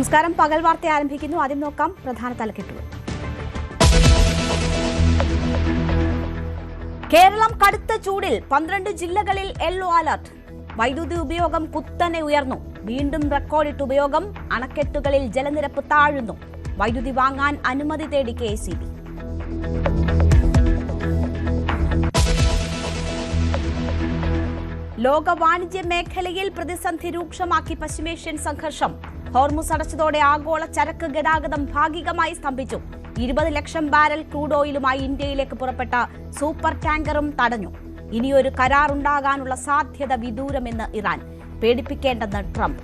നമസ്കാരം. പകൽ വാർത്ത ആരംഭിക്കുന്നു. ആദ്യം നോക്കാം പ്രധാന തലക്കെട്ടുകൾ. കേരളം കടുത്ത ചൂടിൽ 12 ജില്ലകളിൽ യെല്ലോ അലർട്ട്. വൈദ്യുതി ഉപയോഗം കുത്തനെ ഉയർന്നു. വീണ്ടും റെക്കോർഡിട്ട് ഉപയോഗം. അണക്കെട്ടുകളിൽ ജലനിരപ്പ് താഴുന്നു. വൈദ്യുതി വാങ്ങാൻ അനുമതി തേടി KEC. ലോക വാണിജ്യ മേഖലയിൽ പ്രതിസന്ധി രൂക്ഷമാക്കി പശ്ചിമേഷ്യൻ സംഘർഷം. ഹോർമുസ് അടച്ചതോടെ ആഗോള ചരക്ക് ഗതാഗതം ഭാഗികമായി സ്തംഭിച്ചു. 20 ലക്ഷം ബാരൽ ക്രൂഡ് ഓയിലുമായി ഇന്ത്യയിലേക്ക് പുറപ്പെട്ട സൂപ്പർ ടാങ്കറും തടഞ്ഞു. ഇനിയൊരു കരാറുണ്ടാകാനുള്ള സാധ്യത വിദൂരമെന്ന് ഇറാൻ. പേടിപ്പിക്കേണ്ടെന്ന് ട്രംപ്.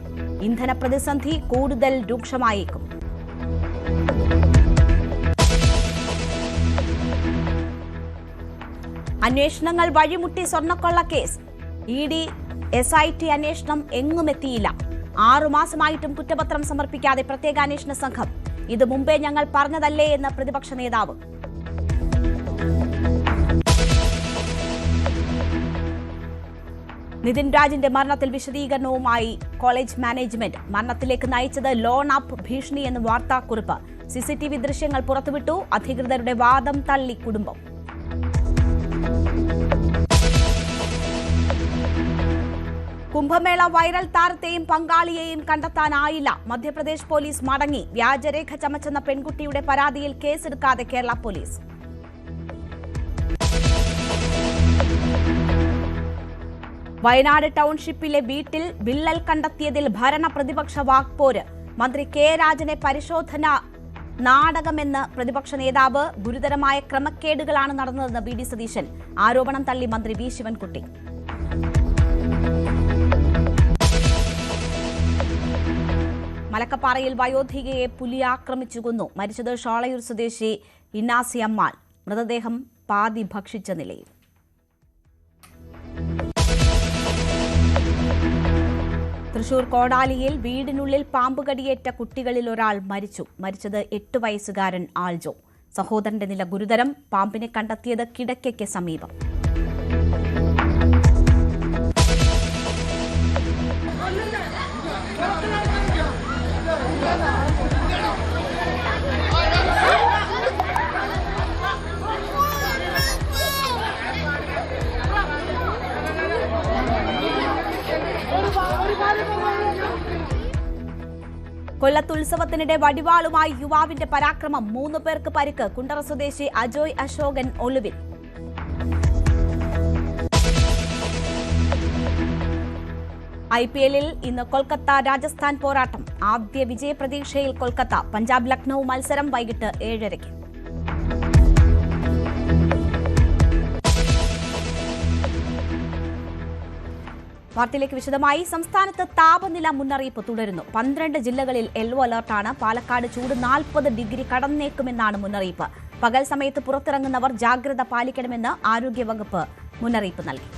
ഇന്ധന പ്രതിസന്ധി കൂടുതൽ രൂക്ഷമായേക്കും. അന്വേഷണങ്ങൾ വഴിമുട്ടി സ്വർണ്ണക്കൊള്ള കേസ്. ED SIT അന്വേഷണം എങ്ങുമെത്തിയില്ല. 6 മാസമായിട്ടും കുറ്റപത്രം സമർപ്പിക്കാതെ പ്രത്യേക അന്വേഷണ സംഘം. ഇത് മുമ്പേ ഞങ്ങൾ പറഞ്ഞതല്ലേ എന്ന് പ്രതിപക്ഷ നേതാവ്. നിതിൻ രാജിന്റെ മരണത്തിൽ വിശദീകരണവുമായി കോളേജ് മാനേജ്മെന്റ്. മരണത്തിലേക്ക് നയിച്ചത് ലോൺ ആപ്പ് ഭീഷണിയെന്ന് വാർത്താക്കുറിപ്പ്. CCTV ദൃശ്യങ്ങൾ പുറത്തുവിട്ടു. അധികൃതരുടെ വാദം തള്ളി കുടുംബം. കുംഭമേള വൈറൽ താരത്തെയും പങ്കാളിയെയും കണ്ടെത്താനായില്ല. മധ്യപ്രദേശ് പോലീസ് മടങ്ങി. വ്യാജരേഖ ചമച്ചെന്ന പെൺകുട്ടിയുടെ പരാതിയിൽ കേസെടുക്കാതെ കേരള പോലീസ്. വയനാട് ടൗൺഷിപ്പിലെ വീട്ടിൽ വിള്ളൽ കണ്ടെത്തിയതിൽ ഭരണ പ്രതിപക്ഷ വാക്പോര്. മന്ത്രി K രാജനെ പരിശോധന നാടകമെന്ന് പ്രതിപക്ഷ നേതാവ്. ഗുരുതരമായ ക്രമക്കേടുകളാണ് നടന്നതെന്ന് VD സതീശൻ. ആരോപണം തള്ളി മന്ത്രി V ശിവൻകുട്ടി. മലക്കപ്പാറയിൽ വയോധികയെ പുലി ആക്രമിച്ചു കൊന്നു. മരിച്ചത് ഷോളയൂർ സ്വദേശി ഇന്നാസി അമ്മാൾ. മൃതദേഹം പാതി ഭക്ഷിച്ച നിലയിൽ. തൃശൂർ കോടാലിയിൽ വീടിനുള്ളിൽ പാമ്പുകടിയേറ്റ കുട്ടികളിൽ ഒരാൾ മരിച്ചു. മരിച്ചത് 8 വയസ്സുകാരൻ ആൾജോ. സഹോദരന്റെ നില ഗുരുതരം. പാമ്പിനെ കണ്ടെത്തിയത് കിടക്കയ്ക്ക് സമീപം. കൊല്ലത്ത് ഉത്സവത്തിനിടെ വടിവാളുമായി യുവാവിന്റെ പരാക്രമം. 3 പേർക്ക് പരിക്ക്. കുണ്ടറ സ്വദേശി അജോയ് അശോകൻ ഒളിവിൽ. IPL-ൽ ഇന്ന് കൊൽക്കത്ത രാജസ്ഥാൻ പോരാട്ടം. ആദ്യ വിജയപ്രതീക്ഷയിൽ കൊൽക്കത്ത. പഞ്ചാബ് ലക്നൌ മത്സരം വൈകിട്ട് 7:30. വാർത്തയിലേക്ക് വിശദമായി. സംസ്ഥാനത്ത് താപനില മുന്നറിയിപ്പ് തുടരുന്നു. 12 ജില്ലകളിൽ യെല്ലോ അലർട്ടാണ്. പാലക്കാട് ചൂട് 40 ഡിഗ്രി കടന്നേക്കുമെന്നാണ് മുന്നറിയിപ്പ്. പകൽ സമയത്ത് പുറത്തിറങ്ങുന്നവർ ജാഗ്രത പാലിക്കണമെന്ന് ആരോഗ്യവകുപ്പ് മുന്നറിയിപ്പ് നൽകി.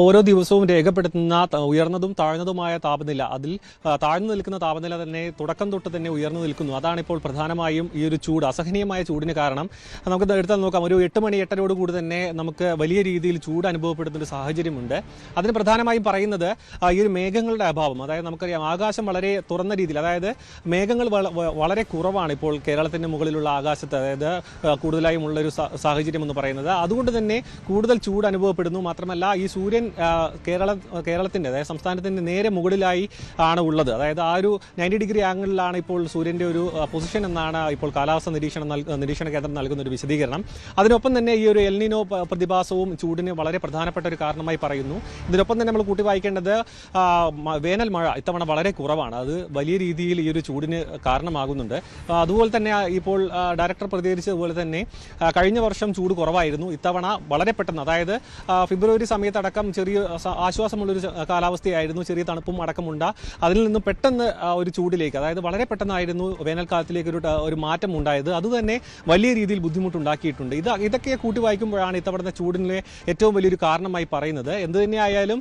ഓരോ ദിവസവും രേഖപ്പെടുത്തുന്ന ഉയർന്നതും താഴ്ന്നതുമായ താപനില, അതിൽ താഴ്ന്നു നിൽക്കുന്ന താപനില തന്നെ തുടക്കം തൊട്ട് തന്നെ ഉയർന്നു നിൽക്കുന്നു. അതാണിപ്പോൾ പ്രധാനമായും ഈ ഒരു ചൂട്, അസഹനീയമായ ചൂടിന് കാരണം. നമുക്ക് എടുത്താൽ നോക്കാം, ഒരു 8 മണി 8:30 കൂടി തന്നെ നമുക്ക് വലിയ രീതിയിൽ ചൂട് അനുഭവപ്പെടുന്ന ഒരു സാഹചര്യമുണ്ട്. അതിന് പ്രധാനമായും പറയുന്നത് ഈ ഒരു മേഘങ്ങളുടെ അഭാവം. അതായത് നമുക്കറിയാം, ആകാശം വളരെ തുറന്ന രീതിയിൽ, അതായത് മേഘങ്ങൾ വളരെ കുറവാണ് ഇപ്പോൾ കേരളത്തിന് മുകളിലുള്ള ആകാശത്ത്, അതായത് കൂടുതലായും ഉള്ളൊരു സാഹചര്യം എന്ന് പറയുന്നത്. അതുകൊണ്ട് തന്നെ കൂടുതൽ ചൂട് അനുഭവപ്പെടുന്നു. മാത്രമല്ല, ഈ സൂര്യൻ കേരളത്തിൻ്റെ, അതായത് സംസ്ഥാനത്തിൻ്റെ നേരെ മുകളിലായി ആണ് ഉള്ളത്. അതായത് ആ ഒരു 90 ഡിഗ്രി ആംഗിളിലാണ് ഇപ്പോൾ സൂര്യൻ്റെ ഒരു പൊസിഷൻ എന്നാണ് ഇപ്പോൾ കാലാവസ്ഥ നിരീക്ഷണ കേന്ദ്രം നൽകുന്ന ഒരു വിശദീകരണം. അതിനൊപ്പം തന്നെ ഈ ഒരു എൽ നിനോ പ്രതിഭാസവും ചൂടിന് വളരെ പ്രധാനപ്പെട്ട ഒരു കാരണമായി പറയുന്നു. ഇതിനൊപ്പം തന്നെ നമ്മൾ കൂട്ടി വായിക്കേണ്ടത് വേനൽ മഴ ഇത്തവണ വളരെ കുറവാണ്. അത് വലിയ രീതിയിൽ ഈ ഒരു ചൂടിന് കാരണമാകുന്നുണ്ട്. അതുപോലെ തന്നെ ഇപ്പോൾ ഡയറക്ടർ പ്രതികരിച്ചതുപോലെ തന്നെ കഴിഞ്ഞ വർഷം ചൂട് കുറവായിരുന്നു. ഇത്തവണ വളരെ പെട്ടെന്ന്, അതായത് ഫെബ്രുവരി സമയത്തടക്കം ചെറിയ ആശ്വാസമുള്ളൊരു കാലാവസ്ഥയായിരുന്നു, ചെറിയ തണുപ്പും അടക്കമുണ്ട്. അതിൽ നിന്ന് പെട്ടെന്ന് ഒരു ചൂടിലേക്ക്, അതായത് വളരെ പെട്ടെന്നായിരുന്നു വേനൽക്കാലത്തിലേക്ക് ഒരു മാറ്റം ഉണ്ടായത്. അതുതന്നെ വലിയ രീതിയിൽ ബുദ്ധിമുട്ടുണ്ടാക്കിയിട്ടുണ്ട്. ഇതൊക്കെ കൂട്ടി വായിക്കുമ്പോഴാണ് ഇത്തവണത്തെ ചൂടിനെ ഏറ്റവും വലിയൊരു കാരണമായി പറയുന്നത്. എന്ത് തന്നെയായാലും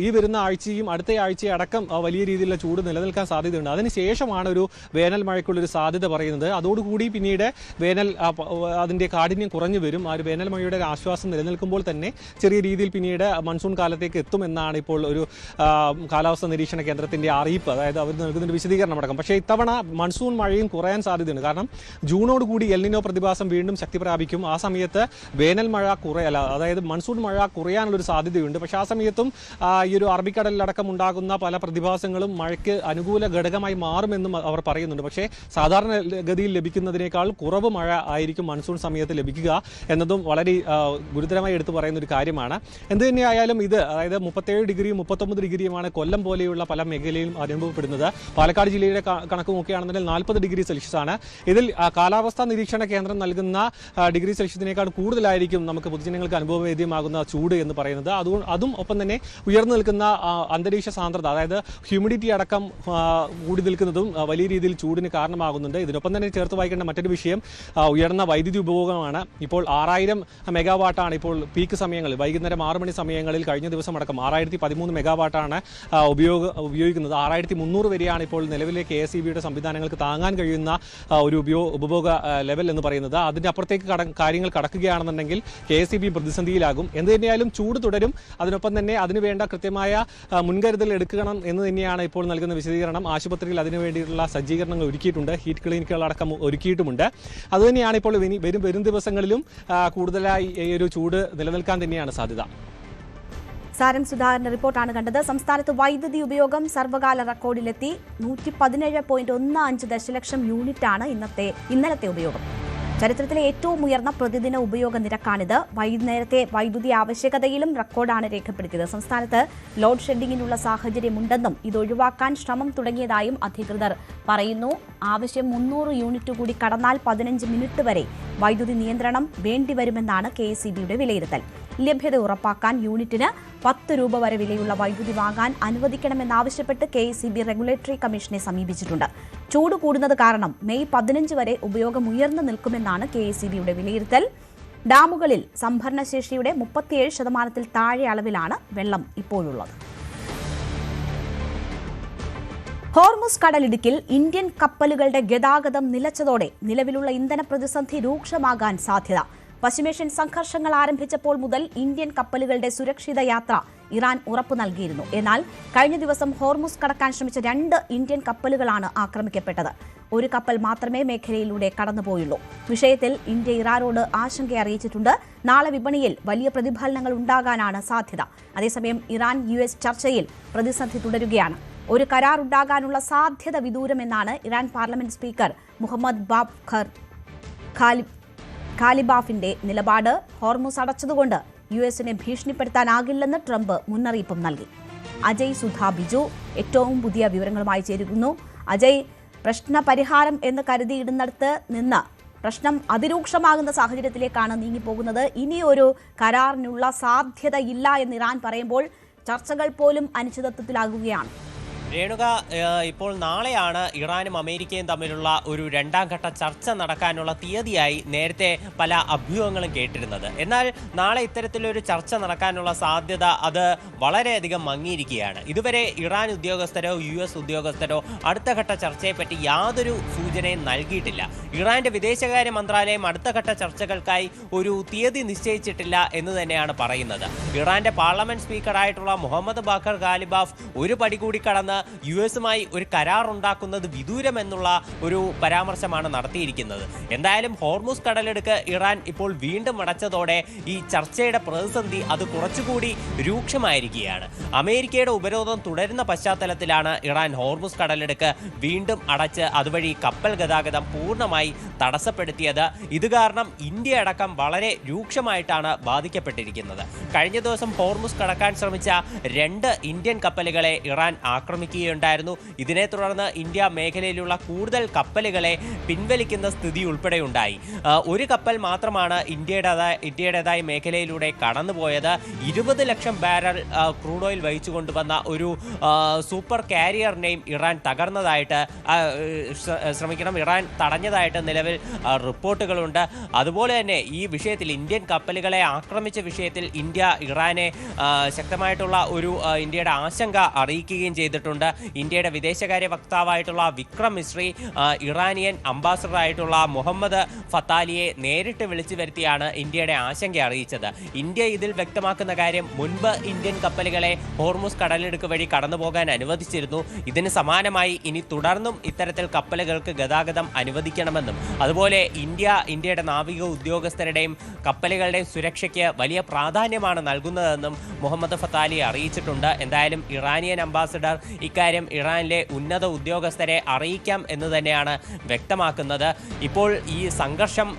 ഈ വരുന്ന ആഴ്ചയും അടുത്ത ആഴ്ചയും അടക്കം വലിയ രീതിയിലുള്ള ചൂട് നിലനിൽക്കാൻ സാധ്യതയുണ്ട്. അതിനുശേഷമാണ് ഒരു വേനൽ മഴയ്ക്കുള്ളൊരു സാധ്യത പറയുന്നത്. അതോടുകൂടി പിന്നീട് അതിൻ്റെ കാഠിന്യം കുറഞ്ഞു വരും. ആ ഒരു വേനൽ മഴയുടെ ആശ്വാസം നിലനിൽക്കുമ്പോൾ തന്നെ ചെറിയ രീതിയിൽ പിന്നീട് മൺസൂൺ മൺസൂൺ കാലത്തേക്ക് എത്തുമെന്നാണ് ഇപ്പോൾ ഒരു കാലാവസ്ഥാ നിരീക്ഷണ കേന്ദ്രത്തിന്റെ അറിയിപ്പ്. അതായത് അവർ നൽകുന്ന വിശദീകരണം അടക്കം. പക്ഷേ ഇത്തവണ മൺസൂൺ മഴയും കുറയാൻ സാധ്യതയുണ്ട്. കാരണം ജൂണോടുകൂടി എൽ നിനോ പ്രതിഭാസം വീണ്ടും ശക്തി പ്രാപിക്കും. ആ സമയത്ത് വേനൽ മഴ അതായത് മൺസൂൺ മഴ കുറയാനുള്ളൊരു സാധ്യതയുണ്ട്. പക്ഷേ ആ സമയത്തും ഈ ഒരു അറബിക്കടലിലടക്കം ഉണ്ടാകുന്ന പല പ്രതിഭാസങ്ങളും മഴയ്ക്ക് അനുകൂല ഘടകമായി മാറുമെന്നും അവർ പറയുന്നുണ്ട്. പക്ഷേ സാധാരണ ഗതിയിൽ ലഭിക്കുന്നതിനേക്കാൾ കുറവ് മഴ ആയിരിക്കും മൺസൂൺ സമയത്ത് ലഭിക്കുക എന്നതും വളരെ ഗുരുതരമായി എടുത്തു പറയുന്ന ഒരു കാര്യമാണ്. എന്ത് തന്നെയായാലും ഇത് അതായത് 37 ഡിഗ്രിയും 39 ഡിഗ്രിയുമാണ് കൊല്ലം പോലെയുള്ള പല മേഖലയിലും അനുഭവപ്പെടുന്നത്. പാലക്കാട് ജില്ലയുടെ കണക്ക് നോക്കുകയാണെന്നുണ്ടെങ്കിൽ 40 ഡിഗ്രി സെൽഷ്യസ് ആണ്. ഇതിൽ കാലാവസ്ഥാ നിരീക്ഷണ കേന്ദ്രം നൽകുന്ന ഡിഗ്രി സെൽഷ്യസിനേക്കാൾ കൂടുതലായിരിക്കും നമുക്ക് പൊതുജനങ്ങൾക്ക് അനുഭവവേദ്യമാകുന്ന ചൂട് എന്ന് പറയുന്നത്. അതും ഒപ്പം തന്നെ ഉയർന്നു നിൽക്കുന്ന അന്തരീക്ഷ സാന്ദ്രത അതായത് ഹ്യൂമിഡിറ്റി അടക്കം കൂടി നിൽക്കുന്നതും വലിയ രീതിയിൽ ചൂടിന് കാരണമാകുന്നുണ്ട്. ഇതിനൊപ്പം തന്നെ ചേർത്ത് വായിക്കേണ്ട മറ്റൊരു വിഷയം ഉയർന്ന വൈദ്യുതി ഉപഭോഗമാണ്. ഇപ്പോൾ 6000 മെഗാവാട്ടാണ് ഇപ്പോൾ പീക്ക് സമയങ്ങളിൽ വൈകുന്നേരം 6 മണി സമയങ്ങളിൽ കഴിഞ്ഞ ദിവസം അടക്കം 6013 മെഗാവാട്ടാണ് ഉപയോഗിക്കുന്നത്. 6300 വരെയാണ് ഇപ്പോൾ നിലവിലെ KSEBയുടെ സംവിധാനങ്ങൾക്ക് താങ്ങാൻ കഴിയുന്ന ഒരു ഉപഭോഗ ലെവൽ എന്ന് പറയുന്നത്. അതിൻ്റെ അപ്പുറത്തേക്ക് കാര്യങ്ങൾ കടക്കുകയാണെന്നുണ്ടെങ്കിൽ KSEB പ്രതിസന്ധിയിലാകും. എന്ത് തന്നെയായാലും ചൂട് തുടരും. അതിനൊപ്പം തന്നെ അതിനുവേണ്ട കൃത്യമായ മുൻകരുതൽ എടുക്കണം എന്ന് തന്നെയാണ് ഇപ്പോൾ നൽകുന്ന വിശദീകരണം. ആശുപത്രിയിൽ അതിനുവേണ്ടിയിട്ടുള്ള സജ്ജീകരണങ്ങൾ ഒരുക്കിയിട്ടുണ്ട്. ഹീറ്റ് ക്ലിനിക്കുകൾ അടക്കം ഒരുക്കിയിട്ടുമുണ്ട്. അതുതന്നെയാണ് ഇപ്പോൾ വരും ദിവസങ്ങളിലും കൂടുതലായി ഈ ഒരു ചൂട് നിലനിൽക്കാൻ തന്നെയാണ് സാധ്യത. സാരൻ സുധാകരന്റെ റിപ്പോർട്ടാണ് കണ്ടത്. സംസ്ഥാനത്ത് വൈദ്യുതി ഉപയോഗം സർവ്വകാല റെക്കോർഡിലെത്തി 117.15 ദശലക്ഷം യൂണിറ്റാണ് ഇന്നലത്തെ ഉപയോഗം. ചരിത്രത്തിലെ ഏറ്റവും ഉയർന്ന പ്രതിദിന ഉപയോഗ നിരക്കാണിത്. വൈകുന്നേരത്തെ വൈദ്യുതി ആവശ്യകതയിലും റെക്കോർഡാണ് രേഖപ്പെടുത്തിയത്. സംസ്ഥാനത്ത് ലോഡ് ഷെഡിങ്ങിനുള്ള സാഹചര്യമുണ്ടെന്നും ഇത് ഒഴിവാക്കാൻ ശ്രമം തുടങ്ങിയതായും അധികൃതർ പറയുന്നു. ആവശ്യം 300 യൂണിറ്റ് കൂടി കടന്നാൽ 15 മിനിറ്റ് വരെ വൈദ്യുതി നിയന്ത്രണം വേണ്ടിവരുമെന്നാണ് KSEBയുടെ വിലയിരുത്തൽ. ലഭ്യത ഉറപ്പാക്കാൻ യൂണിറ്റിന് 10 രൂപ വരെ വിലയുള്ള വൈദ്യുതി വാങ്ങാൻ അനുവദിക്കണമെന്നാവശ്യപ്പെട്ട് KSEB റെഗുലേറ്ററി കമ്മീഷനെ സമീപിച്ചിട്ടുണ്ട്. ചൂട് കൂടുന്നത് കാരണം മെയ് 15 വരെ ഉപയോഗം ഉയർന്നു നിൽക്കുമെന്നാണ് KSEBയുടെ വിലയിരുത്തൽ. ഡാമുകളിൽ സംഭരണശേഷിയുടെ 37% താഴെ അളവിലാണ് വെള്ളം ഇപ്പോഴുള്ളത്. ഹോർമുസ് കടലിടുക്കിൽ ഇന്ത്യൻ കപ്പലുകളുടെ ഗതാഗതം നിലച്ചതോടെ നിലവിലുള്ള ഇന്ധന പ്രതിസന്ധി രൂക്ഷമാകാൻ സാധ്യത. പശ്ചിമേഷ്യൻ സംഘർഷങ്ങൾ ആരംഭിച്ചപ്പോൾ മുതൽ ഇന്ത്യൻ കപ്പലുകളുടെ സുരക്ഷിത യാത്ര ഇറാൻ ഉറപ്പു നൽകിയിരുന്നു. എന്നാൽ കഴിഞ്ഞ ദിവസം ഹോർമുസ് കടക്കാൻ ശ്രമിച്ച 2 ഇന്ത്യൻ കപ്പലുകളാണ് ആക്രമിക്കപ്പെട്ടത്. ഒരു കപ്പൽ മാത്രമേ മേഖലയിലൂടെ കടന്നുപോയുള്ളൂ. വിഷയത്തിൽ ഇന്ത്യ ഇറാനോട് ആശങ്ക അറിയിച്ചിട്ടുണ്ട്. നാളെ വിപണിയിൽ വലിയ പ്രതിഫലനങ്ങൾ ഉണ്ടാകാനാണ് സാധ്യത. അതേസമയം ഇറാൻ US ചർച്ചയിൽ പ്രതിസന്ധി തുടരുകയാണ്. ഒരു കരാർ ഉണ്ടാകാനുള്ള സാധ്യത വിദൂരമെന്നാണ് Iran parliament speaker Mohammad Bagher ഖാലിബാഫിന്റെ നിലപാട്. ഹോർമുസ് അടച്ചതുകൊണ്ട് US-നെ ഭീഷണിപ്പെടുത്താനാകില്ലെന്ന് ട്രംപ് മുന്നറിയിപ്പും നൽകി. അജയ് സുധാ ബിജു ഏറ്റവും പുതിയ വിവരങ്ങളുമായി ചേരുന്നു. അജയ്, പ്രശ്ന പരിഹാരം എന്ന് കരുതിയിടുന്നിടത്ത് നിന്ന് പ്രശ്നം അതിരൂക്ഷമാകുന്ന സാഹചര്യത്തിലേക്കാണ് നീങ്ങിപ്പോകുന്നത്. ഇനിയൊരു കരാറിനുള്ള സാധ്യതയില്ല എന്ന് ഇറാൻ പറയുമ്പോൾ ചർച്ചകൾ പോലും അനിശ്ചിതത്വത്തിലാകുകയാണ്. രേണുക, ഇപ്പോൾ നാളെയാണ് ഇറാനും അമേരിക്കയും തമ്മിലുള്ള ഒരു 2ാം ഘട്ട ചർച്ച നടക്കാനുള്ള തീയതിയായി നേരത്തെ പല അഭ്യൂഹങ്ങളും കേട്ടിരുന്നത്. എന്നാൽ നാളെ ഇത്തരത്തിലൊരു ചർച്ച നടക്കാനുള്ള സാധ്യത അത് വളരെയധികം മങ്ങിയിരിക്കുകയാണ്. ഇതുവരെ ഇറാൻ ഉദ്യോഗസ്ഥരോ US ഉദ്യോഗസ്ഥരോ അടുത്ത ഘട്ട ചർച്ചയെപ്പറ്റി യാതൊരു സൂചനയും നൽകിയിട്ടില്ല. ഇറാന്റെ വിദേശകാര്യ മന്ത്രാലയം അടുത്ത ഘട്ട ചർച്ചകൾക്കായി ഒരു തീയതി നിശ്ചയിച്ചിട്ടില്ല എന്ന് തന്നെയാണ് പറയുന്നത്. ഇറാന്റെ പാർലമെന്റ് സ്പീക്കറായിട്ടുള്ള മുഹമ്മദ് ബാഖർ ഖാലിബാഫ് ഒരു പടി കൂടി കടന്ന് US-മായി ഒരു കരാർ ഉണ്ടാക്കുന്നത് വിദൂരമെന്നുള്ള ഒരു പരാമർശമാണ് നടത്തിയിരിക്കുന്നത്. എന്തായാലും ഹോർമുസ് കടലെടുക്ക് ഇറാൻ ഇപ്പോൾ വീണ്ടും അടച്ചതോടെ ഈ ചർച്ചയുടെ പ്രതിസന്ധി അത് കുറച്ചുകൂടി രൂക്ഷമായിരിക്കുകയാണ്. അമേരിക്കയുടെ ഉപരോധം തുടരുന്ന പശ്ചാത്തലത്തിലാണ് ഇറാൻ ഹോർമുസ് കടലെടുക്ക് വീണ്ടും അടച്ച് അതുവഴി കപ്പൽ ഗതാഗതം പൂർണ്ണമായി തടസ്സപ്പെടുത്തിയത്. ഇത് കാരണം ഇന്ത്യ അടക്കം വളരെ രൂക്ഷമായിട്ടാണ് ബാധിക്കപ്പെട്ടിരിക്കുന്നത്. കഴിഞ്ഞ ദിവസം ഹോർമുസ് കടക്കാൻ ശ്രമിച്ച 2 ഇന്ത്യൻ കപ്പലുകളെ ഇറാൻ ആക്രമിക്കുകയുണ്ടായിരുന്നു. ഇതിനെ തുടർന്ന് ഇന്ത്യ മേഖലയിലുള്ള കൂടുതൽ കപ്പലുകളെ പിൻവലിക്കുന്ന സ്ഥിതി ഉൾപ്പെടെയുണ്ടായി. ഒരു കപ്പൽ മാത്രമാണ് ഇന്ത്യയുടേതായ മേഖലയിലൂടെ കടന്നുപോയത്. 20 ലക്ഷം ബാരൽ ക്രൂഡ് ഓയിൽ വഹിച്ചു കൊണ്ടുവന്ന ഒരു സൂപ്പർ കാരിയറിനെയും ഇറാൻ ഇറാൻ തടഞ്ഞതായിട്ട് നിലവിൽ റിപ്പോർട്ടുകളുണ്ട്. അതുപോലെ തന്നെ ഈ വിഷയത്തിൽ ഇന്ത്യൻ കപ്പലുകളെ ആക്രമിച്ച വിഷയത്തിൽ ഇന്ത്യ ഇറാനെ ശക്തമായിട്ടുള്ള ഒരു ഇന്ത്യയുടെ ആശങ്ക അറിയിക്കുകയും ചെയ്തിട്ടുണ്ട്. അറിയിച്ചിട്ടുണ്ട്. ഇന്ത്യയുടെ വിദേശകാര്യ വക്താവായിട്ടുള്ള വിക്രം മിശ്രി ഇറാനിയൻ അംബാസഡറായിട്ടുള്ള മുഹമ്മദ് ഫത്താലിയെ നേരിട്ട് വിളിച്ചു വരുത്തിയാണ് ഇന്ത്യയുടെ ആശങ്ക അറിയിച്ചത്. ഇന്ത്യ ഇതിൽ വ്യക്തമാക്കുന്ന കാര്യം, മുൻപ് ഇന്ത്യൻ കപ്പലുകളെ ഹോർമുസ് കടലിടുക്ക് വഴി കടന്നുപോകാൻ അനുവദിച്ചിരുന്നു. ഇതിന് സമാനമായി ഇനി തുടർന്നും ഇത്തരത്തിൽ കപ്പലുകൾക്ക് ഗതാഗതം അനുവദിക്കണമെന്നും അതുപോലെ ഇന്ത്യയുടെ നാവിക ഉദ്യോഗസ്ഥരുടെയും കപ്പലുകളുടെയും സുരക്ഷയ്ക്ക് വലിയ പ്രാധാന്യമാണ് നൽകുന്നതെന്നും മുഹമ്മദ് ഫത്താലി അറിയിച്ചിട്ടുണ്ട്. എന്തായാലും ഇറാനിയൻ അംബാസഡർ ഇക്കാര്യം ഇറാനിലെ ഉന്നത ഉദ്യോഗസ്ഥരെ അറിയിക്കാം എന്ന് തന്നെയാണ് വ്യക്തമാക്കുന്നത്. ഇപ്പോൾ ഈ സംഘർഷം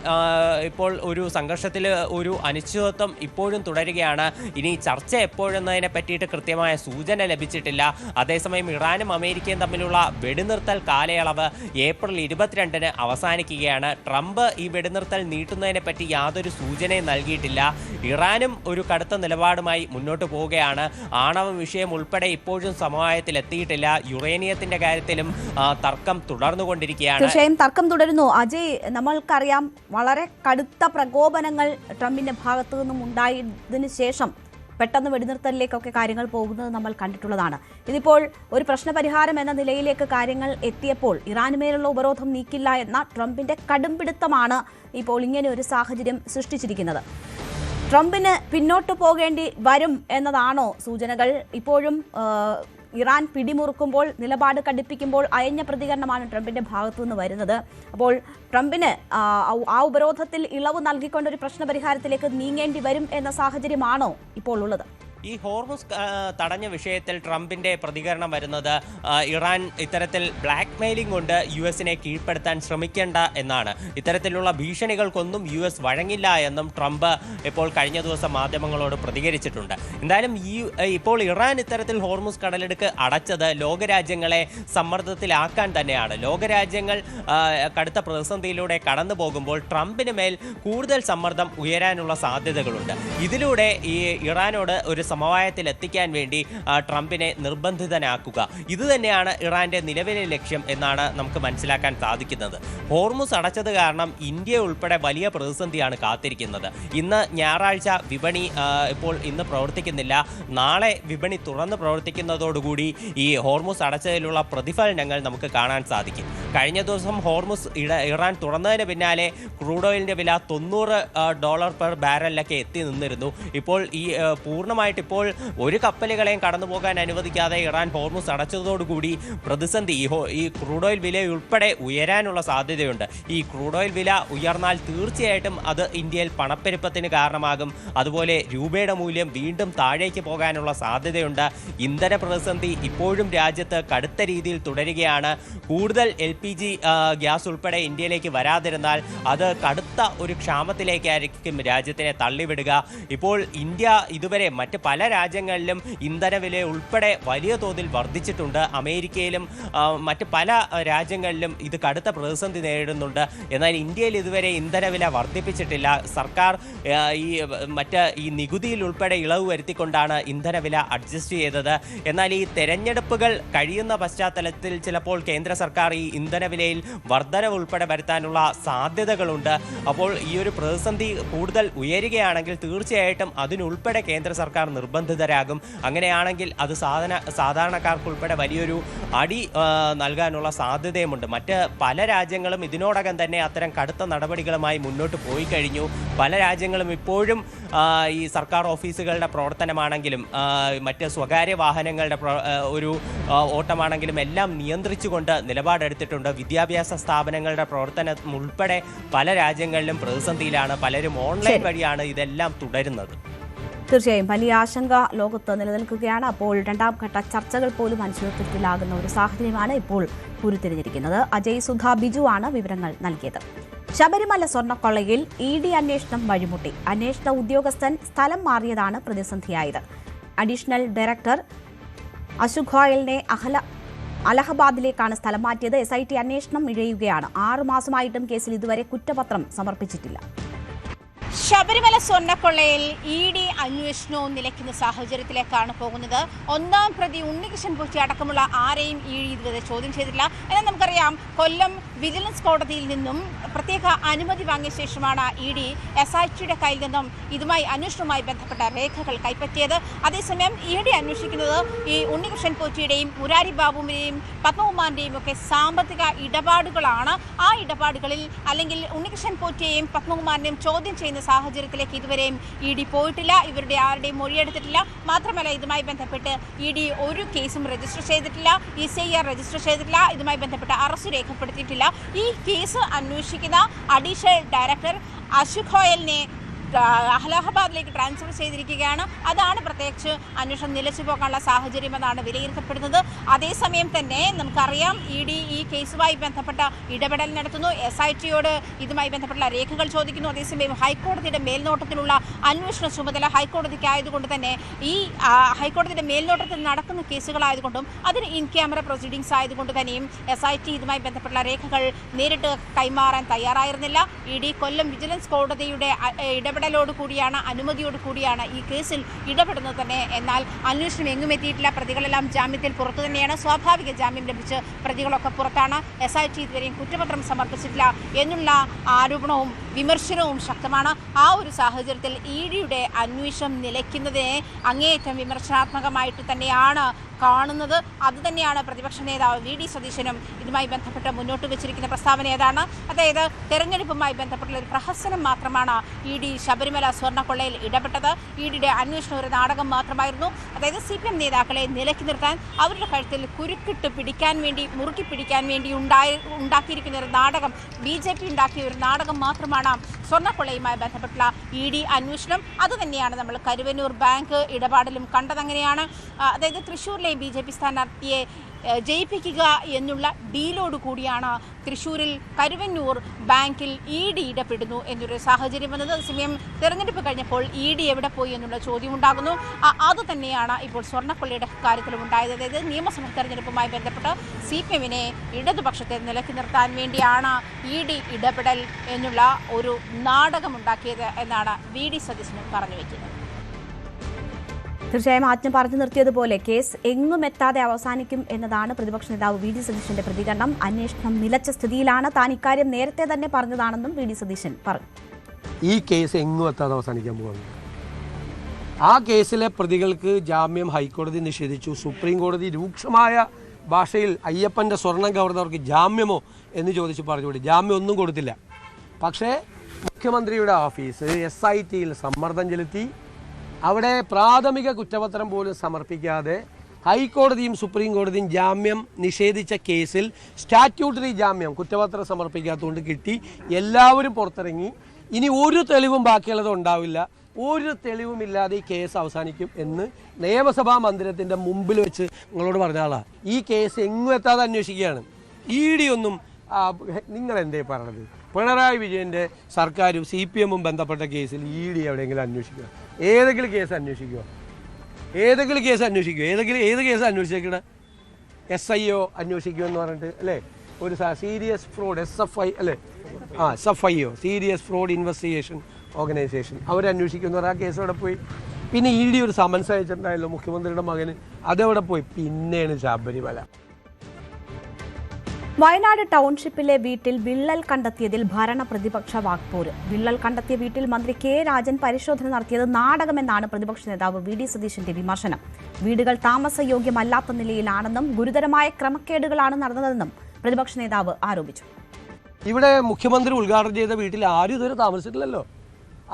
ഒരു സംഘർഷത്തിൽ ഒരു അനിശ്ചിതത്വം ഇപ്പോഴും തുടരുകയാണ്. ഇനി ചർച്ച എപ്പോഴെന്നതിനെ പറ്റിയിട്ട് കൃത്യമായ സൂചന ലഭിച്ചിട്ടില്ല. അതേസമയം ഇറാനും അമേരിക്കയും തമ്മിലുള്ള വെടിനിർത്തൽ കാലയളവ് ഏപ്രിൽ 22-ന് അവസാനിക്കുകയാണ്. ട്രംപ് ഈ വെടിനിർത്തൽ നീട്ടുന്നതിനെ പറ്റി യാതൊരു സൂചനയും നൽകിയിട്ടില്ല. ഇറാനും ഒരു കടുത്ത നിലപാടുമായി മുന്നോട്ട് പോവുകയാണ്. ആണവ വിഷയം ഉൾപ്പെടെ ഇപ്പോഴും സമവായത്തിൽ എത്തിയിട്ടില്ല. യുറേനിയത്തിന്റെ കാര്യത്തിലും തർക്കം തുടർന്നുകൊണ്ടിരിക്കുകയാണ്. തീർച്ചയായും തർക്കം തുടരുന്നു. അജയ്, നമ്മൾക്കറിയാം വളരെ കടുത്ത പ്രകോപനങ്ങൾ ട്രംപിന്റെ ഭാഗത്തു നിന്നും ഉണ്ടായതിനു ശേഷം പെട്ടെന്ന് വെടിനിർത്തലിലേക്കൊക്കെ കാര്യങ്ങൾ പോകുന്നത് നമ്മൾ കണ്ടിട്ടുള്ളതാണ്. ഇതിപ്പോൾ ഒരു പ്രശ്നപരിഹാരം എന്ന നിലയിലേക്ക് കാര്യങ്ങൾ എത്തിയപ്പോൾ ഇറാനുമേലുള്ള ഉപരോധം നീക്കില്ല എന്ന ട്രംപിന്റെ കടുംപിടുത്തമാണ് ഇപ്പോൾ ഇങ്ങനെ ഒരു സാഹചര്യം സൃഷ്ടിച്ചിരിക്കുന്നത്. ട്രംപിന് പിന്നോട്ട് പോകേണ്ടി വരും എന്നതാണോ സൂചനകൾ? ഇപ്പോഴും ഇറാൻ പിടിമുറുക്കുമ്പോൾ, നിലപാട് കടുപ്പിക്കുമ്പോൾ അയഞ്ഞ പ്രതികരണമാണ് ട്രംപിന്റെ ഭാഗത്തു നിന്ന് വരുന്നത്. അപ്പോൾ ട്രംപിന് ആ ഉപരോധത്തിൽ ഇളവ് നൽകിക്കൊണ്ടൊരു പ്രശ്നപരിഹാരത്തിലേക്ക് നീങ്ങേണ്ടി വരും എന്ന സാഹചര്യമാണോ ഇപ്പോൾ ഉള്ളത്? ഈ ഹോർമുസ് തടഞ്ഞ വിഷയത്തിൽ ട്രംപിന്റെ പ്രതികരണം വരുന്നത് ഇറാൻ ഇത്തരത്തിൽ ബ്ലാക്ക് മെയിലിംഗ് കൊണ്ട് US-നെ കീഴ്പ്പെടുത്താൻ ശ്രമിക്കേണ്ട എന്നാണ്. ഇത്തരത്തിലുള്ള ഭീഷണികൾക്കൊന്നും US വഴങ്ങില്ല എന്നും ട്രംപ് ഇപ്പോൾ കഴിഞ്ഞ ദിവസം മാധ്യമങ്ങളോട് പ്രതികരിച്ചിട്ടുണ്ട്. എന്തായാലും ഇപ്പോൾ ഇറാൻ ഇത്തരത്തിൽ ഹോർമുസ് കടലിടുക്ക് അടച്ചത് ലോകരാജ്യങ്ങളെ സമ്മർദ്ദത്തിലാക്കാൻ തന്നെയാണ്. ലോകരാജ്യങ്ങൾ കടുത്ത പ്രതിസന്ധിയിലൂടെ കടന്നു പോകുമ്പോൾ ട്രംപിന് മേൽ കൂടുതൽ സമ്മർദ്ദം ഉയരാനുള്ള സാധ്യതകളുണ്ട്. ഇതിലൂടെ ഈ ഇറാനോട് ഒരു സമവായത്തിൽ എത്തിക്കാൻ വേണ്ടി ട്രംപിനെ നിർബന്ധിതനാക്കുക, ഇത് തന്നെയാണ് ഇറാന്റെ നിലവിലെ ലക്ഷ്യം എന്നാണ് നമുക്ക് മനസ്സിലാക്കാൻ സാധിക്കുന്നത്. ഹോർമുസ് അടച്ചത് കാരണം ഇന്ത്യ ഉൾപ്പെടെ വലിയ പ്രതിസന്ധിയാണ് കാത്തിരിക്കുന്നത്. ഇന്ന് ഞായറാഴ്ച വിപണി ഇന്ന് പ്രവർത്തിക്കുന്നില്ല. നാളെ വിപണി തുറന്ന് പ്രവർത്തിക്കുന്നതോടുകൂടി ഈ ഹോർമുസ് അടച്ചതിലുള്ള പ്രതിഫലനങ്ങൾ നമുക്ക് കാണാൻ സാധിക്കും. കഴിഞ്ഞ ദിവസം ഹോർമുസ് ഇറാൻ തുറന്നതിന് പിന്നാലെ ക്രൂഡ് ഓയിലിന്റെ വില $90 പെർ ബാരലിലൊക്കെ എത്തി നിന്നിരുന്നു. ഇപ്പോൾ ഈ പൂർണ്ണമായിട്ട് ഇപ്പോൾ ഒരു കപ്പലുകളെയും കടന്നു പോകാൻ അനുവദിക്കാതെ ഇറാൻ ഹോർമുസ് അടച്ചതോടുകൂടി പ്രതിസന്ധി ഈ ക്രൂഡ് ഓയിൽ വില ഉൾപ്പെടെ ഉയരാനുള്ള സാധ്യതയുണ്ട്. ഈ ക്രൂഡ് ഓയിൽ വില ഉയർന്നാൽ തീർച്ചയായിട്ടും അത് ഇന്ത്യയിൽ പണപ്പെരുപ്പത്തിന് കാരണമാകും. അതുപോലെ രൂപയുടെ മൂല്യം വീണ്ടും താഴേക്ക് പോകാനുള്ള സാധ്യതയുണ്ട്. ഇന്ധന പ്രതിസന്ധി ഇപ്പോഴും രാജ്യത്ത് കടുത്ത രീതിയിൽ തുടരുകയാണ്. കൂടുതൽ LPG ഗ്യാസ് ഉൾപ്പെടെ ഇന്ത്യയിലേക്ക് വരാതിരുന്നാൽ അത് കടുത്ത ഒരു ക്ഷാമത്തിലേക്കായിരിക്കും രാജ്യത്തിനെ തള്ളിവിടുക. ഇപ്പോൾ ഇന്ത്യ ഇതുവരെ മറ്റ് പല രാജ്യങ്ങളിലും ഇന്ധനവില ഉൾപ്പെടെ വലിയ തോതിൽ വർദ്ധിച്ചിട്ടുണ്ട്. അമേരിക്കയിലും മറ്റ് പല രാജ്യങ്ങളിലും ഇത് കടുത്ത പ്രതിസന്ധി നേരിടുന്നുണ്ട്. എന്നാൽ ഇന്ത്യയിൽ ഇതുവരെ ഇന്ധനവില വർദ്ധിപ്പിച്ചിട്ടില്ല. സർക്കാർ ഈ നികുതിയിൽ ഉൾപ്പെടെ ഇളവ് വരുത്തിക്കൊണ്ടാണ് ഇന്ധനവില അഡ്ജസ്റ്റ് ചെയ്തത്. എന്നാൽ ഈ തെരഞ്ഞെടുപ്പുകൾ കഴിയുന്ന പശ്ചാത്തലത്തിൽ ചിലപ്പോൾ കേന്ദ്ര സർക്കാർ ഈ ഇന്ധനവിലയിൽ വർധനവ് ഉൾപ്പെടെ വരുത്താനുള്ള സാധ്യതകളുണ്ട്. അപ്പോൾ ഈ ഒരു പ്രതിസന്ധി കൂടുതൽ ഉയരുകയാണെങ്കിൽ തീർച്ചയായിട്ടും അതിനുൾപ്പെടെ കേന്ദ്ര സർക്കാർ നിർബന്ധിതരാകും. അങ്ങനെയാണെങ്കിൽ അത് സാധാരണക്കാർക്കുൾപ്പെടെ വലിയൊരു അടി നൽകാനുള്ള സാധ്യതയുമുണ്ട്. മറ്റ് പല രാജ്യങ്ങളും ഇതിനോടകം തന്നെ അത്തരം കടുത്ത നടപടികളുമായി മുന്നോട്ട് പോയി കഴിഞ്ഞു. പല രാജ്യങ്ങളും ഇപ്പോഴും ഈ സർക്കാർ ഓഫീസുകളുടെ പ്രവർത്തനമാണെങ്കിലും മറ്റ് സ്വകാര്യ വാഹനങ്ങളുടെ ഒരു ഓട്ടമാണെങ്കിലും എല്ലാം നിയന്ത്രിച്ചുകൊണ്ട് നിലപാടെടുത്തിട്ടുണ്ട്. വിദ്യാഭ്യാസ സ്ഥാപനങ്ങളുടെ പ്രവർത്തനം ഉൾപ്പെടെ പല രാജ്യങ്ങളിലും പ്രതിസന്ധിയിലാണ്. പലരും ഓൺലൈൻ വഴിയാണ് ഇതെല്ലാം തുടരുന്നത്. തീർച്ചയായും വലിയ ആശങ്ക ലോകത്ത് നിലനിൽക്കുകയാണ്. അപ്പോൾ രണ്ടാം ഘട്ട ചർച്ചകൾ പോലും അനിശ്ചിതത്വത്തിലാകുന്ന ഒരു സാഹചര്യമാണ് ഇപ്പോൾ ഉരുത്തിരിഞ്ഞിരിക്കുന്നത്. അജയ് സുധ ബിജു ആണ് വിവരങ്ങൾ നൽകിയത്. ശബരിമല സ്വർണ്ണക്കൊള്ളയിൽ ED അന്വേഷണം വഴിമുട്ടി. അന്വേഷണ ഉദ്യോഗസ്ഥൻ സ്ഥലം മാറിയതാണ് പ്രതിസന്ധിയായത്. അഡീഷണൽ ഡയറക്ടർ അശോക് ഗോയലിനെ അലഹബാദിലേക്കാണ് സ്ഥലം മാറ്റിയത്. SIT അന്വേഷണം ഇഴയുകയാണ്. 6 മാസമായിട്ടും കേസിൽ ഇതുവരെ കുറ്റപത്രം സമർപ്പിച്ചിട്ടില്ല. ശബരിമല സ്വർണ്ണക്കൊള്ളയിൽ ഇ.ഡി. അന്വേഷണവും നിലയ്ക്കുന്ന സാഹചര്യത്തിലേക്കാണ് പോകുന്നത്. ഒന്നാം പ്രതി ഉണ്ണികൃഷ്ണൻ പോറ്റി അടക്കമുള്ള ആരെയും ഇ.ഡി. ഇതുവരെ ചോദ്യം ചെയ്തിട്ടില്ല. എന്നാൽ നമുക്കറിയാം, കൊല്ലം വിജിലൻസ് കോടതിയിൽ നിന്നും പ്രത്യേക അനുമതി വാങ്ങിയ ശേഷമാണ് ഇ.ഡി. SITയുടെ കയ്യിൽ നിന്നും ഇതുമായി അന്വേഷണവുമായി ബന്ധപ്പെട്ട രേഖകൾ കൈപ്പറ്റിയത്. അതേസമയം ഇ.ഡി. അന്വേഷിക്കുന്നത് ഈ ഉണ്ണികൃഷ്ണൻ പോറ്റിയുടെയും മുരാരി ബാബുവിന്റെയും പത്മകുമാറിന്റെയും ഒക്കെ സാമ്പത്തിക ഇടപാടുകളാണ്. ആ ഇടപാടുകളിൽ അല്ലെങ്കിൽ ഉണ്ണികൃഷ്ണൻ പോറ്റിയെയും പത്മകുമാറിനെയും ചോദ്യം ചെയ്യുന്ന സാഹചര്യത്തിലേക്ക് ഇതുവരെയും ഇ.ഡി. പോയിട്ടില്ല. ഇവരുടെ ആരുടെയും മൊഴിയെടുത്തിട്ടില്ല. മാത്രമല്ല, ഇതുമായി ബന്ധപ്പെട്ട് ഇ.ഡി. ഒരു കേസും രജിസ്റ്റർ ചെയ്തിട്ടില്ല, ECIR രജിസ്റ്റർ ചെയ്തിട്ടില്ല, ഇതുമായി ബന്ധപ്പെട്ട് അറസ്റ്റ് രേഖപ്പെടുത്തിയിട്ടില്ല. ഈ കേസ് അന്വേഷിക്കുന്ന അഡീഷണൽ ഡയറക്ടർ അശോക് ഗോയലിനെ അലഹബാദിലേക്ക് ട്രാൻസ്ഫർ ചെയ്തിരിക്കുകയാണ്. അതാണ് പ്രത്യേകിച്ച് അന്വേഷണം നിലച്ചു പോകാനുള്ള സാഹചര്യമെന്നാണ് വിലയിരുത്തപ്പെടുന്നത്. അതേസമയം തന്നെ നമുക്കറിയാം, ഇ.ഡി. ഈ കേസുമായി ബന്ധപ്പെട്ട ഇടപെടൽ നടത്തുന്നു. SITയോട് ഇതുമായി ബന്ധപ്പെട്ട രേഖകൾ ചോദിക്കുന്നു. അതേസമയം ഹൈക്കോടതിയുടെ മേൽനോട്ടത്തിലുള്ള അന്വേഷണ ചുമതല ഹൈക്കോടതിക്കായതുകൊണ്ട് തന്നെ ഈ ഹൈക്കോടതിയുടെ മേൽനോട്ടത്തിൽ നടക്കുന്ന കേസുകളായതുകൊണ്ടും അതിന് ഇൻ ക്യാമറ പ്രൊസീഡിംഗ്സ് ആയതുകൊണ്ട് തന്നെയും SIT ഇതുമായി ബന്ധപ്പെട്ട രേഖകൾ നേരിട്ട് കൈമാറാൻ തയ്യാറായിരുന്നില്ല. ഇ.ഡി. കൊല്ലം വിജിലൻസ് കോടതിയുടെ ഇടപെടലോടുകൂടിയാണ്, അനുമതിയോടുകൂടിയാണ് ഈ കേസിൽ ഇടപെടുന്നത് തന്നെ. എന്നാൽ അന്വേഷണം എങ്ങും എത്തിയിട്ടില്ല. പ്രതികളെല്ലാം ജാമ്യത്തിൽ പുറത്തു തന്നെയാണ്. സ്വാഭാവിക ജാമ്യം ലഭിച്ച് പ്രതികളൊക്കെ പുറത്താണ്. SIT ഇതുവരെയും കുറ്റപത്രം സമർപ്പിച്ചിട്ടില്ല എന്നുള്ള ആരോപണവും വിമർശനവും ശക്തമാണ്. ആ ഒരു സാഹചര്യത്തിൽ ഇ.ഡിയുടെ അന്വേഷണം നിലയ്ക്കുന്നതിനെ അങ്ങേയറ്റം വിമർശനാത്മകമായിട്ട് തന്നെയാണ് കാണുന്നത്. അതുതന്നെയാണ് പ്രതിപക്ഷ നേതാവ് V.D. സതീശനും ഇതുമായി ബന്ധപ്പെട്ട് മുന്നോട്ട് വെച്ചിരിക്കുന്ന പ്രസ്താവന. ഏതാണ്? അതായത് തെരഞ്ഞെടുപ്പുമായി ബന്ധപ്പെട്ടുള്ള ഒരു പ്രഹസനം മാത്രമാണ് ഇ.ഡി. ശബരിമല സ്വർണ്ണക്കൊള്ളയിൽ ഇടപെട്ടത്. ഇ.ഡിയുടെ അന്വേഷണം ഒരു നാടകം മാത്രമായിരുന്നു. അതായത് CPM നേതാക്കളെ നിലയ്ക്ക് നിർത്താൻ, അവരുടെ കഴുത്തിൽ കുരുക്കിട്ട് പിടിക്കാൻ വേണ്ടി, മുറുക്കി പിടിക്കാൻ വേണ്ടി ഉണ്ടാക്കിയിരിക്കുന്ന ഒരു നാടകം, BJP ഉണ്ടാക്കിയ ഒരു നാടകം മാത്രമാണ് സ്വർണ്ണക്കൊള്ളയുമായി ബന്ധപ്പെട്ടുള്ള ഇ.ഡി. അന്വേഷണം. അതുതന്നെയാണ് നമ്മൾ കരുവന്നൂർ ബാങ്ക് ഇടപാടിലും കണ്ടതങ്ങനെയാണ്. അതായത് തൃശ്ശൂരിലെ BJP സ്ഥാനാർത്ഥിയെ ജയിപ്പിക്കുക എന്നുള്ള ഡീലോട് കൂടിയാണ് തൃശ്ശൂരിൽ കരുവന്നൂർ ബാങ്കിൽ ഇ.ഡി. ഇടപെടുന്നു എന്നൊരു സാഹചര്യം വന്നത്. അതേസമയം തെരഞ്ഞെടുപ്പ് കഴിഞ്ഞപ്പോൾ ഇ.ഡി. എവിടെ പോയി എന്നുള്ള ചോദ്യം ഉണ്ടാകുന്നു. അതുതന്നെയാണ് ഇപ്പോൾ സ്വർണ്ണക്കൊള്ളയുടെ കാര്യത്തിലും ഉണ്ടായത്. അതായത് നിയമസഭാ തെരഞ്ഞെടുപ്പുമായി ബന്ധപ്പെട്ട് CPMനെ ഇടതുപക്ഷത്തെ നിലയ്ക്ക് നിർത്താൻ വേണ്ടിയാണ് ഇ.ഡി. ഇടപെടൽ എന്നുള്ള ഒരു നാടകമുണ്ടാക്കിയത് എന്നാണ് V.D. സതീശൻ പറഞ്ഞു വയ്ക്കുന്നത്. തീർച്ചയായും ആജ്ഞ പറഞ്ഞു നിർത്തിയതുപോലെ കേസ് എങ്ങും എത്താതെ അവസാനിക്കും എന്നതാണ് പ്രതിപക്ഷ നേതാവ് V.D. സതീശന്റെ പ്രതികരണം. അന്വേഷണം നിലച്ച സ്ഥിതിയിലാണ്. താൻ ഇക്കാര്യം നേരത്തെ തന്നെ പറഞ്ഞതാണെന്നും V.D. സതീശൻ പറഞ്ഞു. ഈ കേസ് എങ്ങും എത്താതെ അവസാനിക്കാൻ പോകുന്നു. ആ കേസിലെ പ്രതികൾക്ക് ജാമ്യം ഹൈക്കോടതി നിഷേധിച്ചു. സുപ്രീം കോടതി രൂക്ഷമായ ഭാഷയിൽ അയ്യപ്പൻ്റെ സ്വർണം കവർന്നവർക്ക് ജാമ്യമോ എന്ന് ചോദിച്ച് പറഞ്ഞുകൂടി. ജാമ്യം ഒന്നും കൊടുത്തില്ല. പക്ഷേ മുഖ്യമന്ത്രിയുടെ ഓഫീസ് SITയിൽ സമ്മർദ്ദം ചെലുത്തി. അവിടെ പ്രാഥമിക കുറ്റപത്രം പോലും സമർപ്പിക്കാതെ ഹൈക്കോടതിയും സുപ്രീം കോടതിയും ജാമ്യം നിഷേധിച്ച കേസിൽ സ്റ്റാറ്റ്യൂട്ടറി ജാമ്യം കുറ്റപത്രം സമർപ്പിക്കാത്തതുകൊണ്ട് കിട്ടി. എല്ലാവരും പുറത്തിറങ്ങി. ഇനി ഒരു തെളിവും ബാക്കിയുള്ളത് ഉണ്ടാവില്ല. ഒരു തെളിവുമില്ലാതെ ഈ കേസ് അവസാനിക്കും എന്ന് നിയമസഭാ മന്ദിരത്തിൻ്റെ മുമ്പിൽ വെച്ച് നിങ്ങളോട് പറഞ്ഞ ആളാണ്. ഈ കേസ് എങ്ങും എത്താതെ അന്വേഷിക്കുകയാണ്. ഇ.ഡി. ഒന്നും നിങ്ങൾ എന്തേ പറയണത്? പിണറായി വിജയൻ്റെ സർക്കാരും CPMും ബന്ധപ്പെട്ട കേസിൽ ഇ.ഡി. എവിടെയെങ്കിലും അന്വേഷിക്കുക? ഏതെങ്കിലും കേസ് അന്വേഷിക്കുക? ഏത് കേസ് അന്വേഷിച്ചേക്കണ? SIO അന്വേഷിക്കുമെന്ന് പറഞ്ഞിട്ട് അല്ലേ? ഒരു സീരിയസ് ഫ്രോഡ് SFI അല്ലേ? SFIO, serious fraud investigation organisation, അവരന്വേഷിക്കുന്ന ആ കേസ് അവിടെ പോയി. പിന്നെ ഇ.ഡി. ഒരു സമൻസ് അയച്ചിട്ടുണ്ടായല്ലോ മുഖ്യമന്ത്രിയുടെ മകന്, അതെവിടെ പോയി? പിന്നെയാണ് ശബരിമല. വയനാട് ടൗൺഷിപ്പിലെ വീട്ടിൽ വിള്ളൽ കണ്ടെത്തിയതിൽ ഭരണ പ്രതിപക്ഷ വാക്പോര്. വിള്ളൽ കണ്ടെത്തിയ വീട്ടിൽ മന്ത്രി K. രാജൻ പരിശോധന നടത്തിയത് നാടകമെന്നാണ് പ്രതിപക്ഷ നേതാവ് V.D. സതീശന്റെ വിമർശനം. വീടുകൾ താമസയോഗ്യമല്ലാത്ത നിലയിലാണെന്നും ഗുരുതരമായ ക്രമക്കേടുകളാണ് നടന്നതെന്നും പ്രതിപക്ഷ നേതാവ് ആരോപിച്ചു. ഇവിടെ മുഖ്യമന്ത്രി ഉദ്ഘാടനം ചെയ്ത വീട്ടിൽ ആരും ഇതുവരെ താമസിച്ചിട്ടില്ലല്ലോ.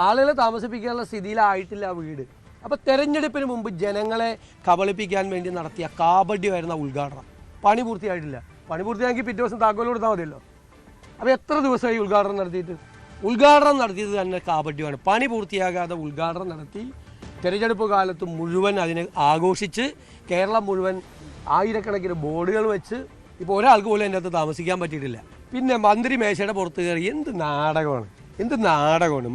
ആളുകളെ താമസിപ്പിക്കാനുള്ള സ്ഥിതിയിലായിട്ടില്ല ആ വീട്. അപ്പോൾ തെരഞ്ഞെടുപ്പിന് മുമ്പ് ജനങ്ങളെ കബളിപ്പിക്കാൻ വേണ്ടി നടത്തിയ കാപട്യമായിരുന്ന ഉദ്ഘാടനം. പണി പൂർത്തിയായിട്ടില്ല. പണി പൂർത്തിയാക്കി പിറ്റേ ദിവസം താക്കോൽ കൊടുത്താൽ മതിയല്ലോ. അപ്പോൾ എത്ര ദിവസമായി ഉദ്ഘാടനം നടത്തിയിട്ട്? ഉദ്ഘാടനം നടത്തിയത് തന്നെ കാപട്യമാണ്. പണി പൂർത്തിയാകാതെ ഉദ്ഘാടനം നടത്തി തെരഞ്ഞെടുപ്പ് കാലത്ത് മുഴുവൻ അതിനെ ആഘോഷിച്ച് കേരളം മുഴുവൻ ആയിരക്കണക്കിന് ബോർഡുകൾ വെച്ച് ഇപ്പോൾ ഒരാൾക്ക് പോലും അതിൻ്റെ അകത്ത് താമസിക്കാൻ പറ്റിയിട്ടില്ല. പിന്നെ മന്ത്രി മേശയുടെ പുറത്ത് കയറി എന്ത് നാടകമാണ്.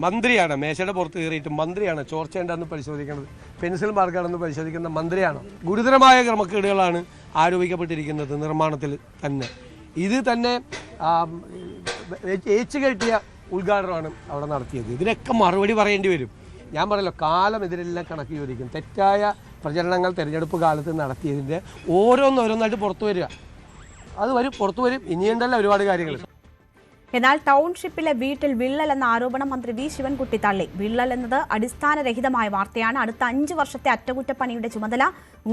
മന്ത്രിയാണ് മേശയുടെ പുറത്ത് കയറിയിട്ട് മന്ത്രിയാണ് ചോർച്ചയുണ്ടെന്ന് പരിശോധിക്കുന്നത്, പെൻസിൽ മാർക്കാണെന്ന് പരിശോധിക്കുന്ന മന്ത്രിയാണോ? ഗുരുതരമായ ക്രമക്കേടുകളാണ് ആരോപിക്കപ്പെട്ടിരിക്കുന്നത് നിർമ്മാണത്തിൽ തന്നെ. ഇത് തന്നെ ഏച്ചു കെട്ടിയ ഉദ്ഘാടനമാണ് അവിടെ നടത്തിയത്. ഇതിനൊക്കെ മറുപടി പറയേണ്ടി വരും. ഞാൻ പറയല്ലോ, കാലം ഇതിനെല്ലാം കണക്ക് ചോദിക്കും. തെറ്റായ പ്രചരണങ്ങൾ തിരഞ്ഞെടുപ്പ് കാലത്ത് നടത്തിയതിൻ്റെ ഓരോന്നോരോന്നായിട്ട് പുറത്തു വരിക, അത് പുറത്തു വരും. ഇനിയുണ്ടല്ലോ ഒരുപാട് കാര്യങ്ങൾ. എന്നാൽ ടൗൺഷിപ്പിലെ വീട്ടിൽ വിള്ളൽ എന്ന ആരോപണം മന്ത്രി വി ശിവൻകുട്ടി തള്ളി. വിള്ളൽ എന്നത് അടിസ്ഥാനരഹിതമായ വാർത്തയാണ്. അടുത്ത 5 വർഷത്തെ അറ്റകുറ്റപ്പണിയുടെ ചുമതല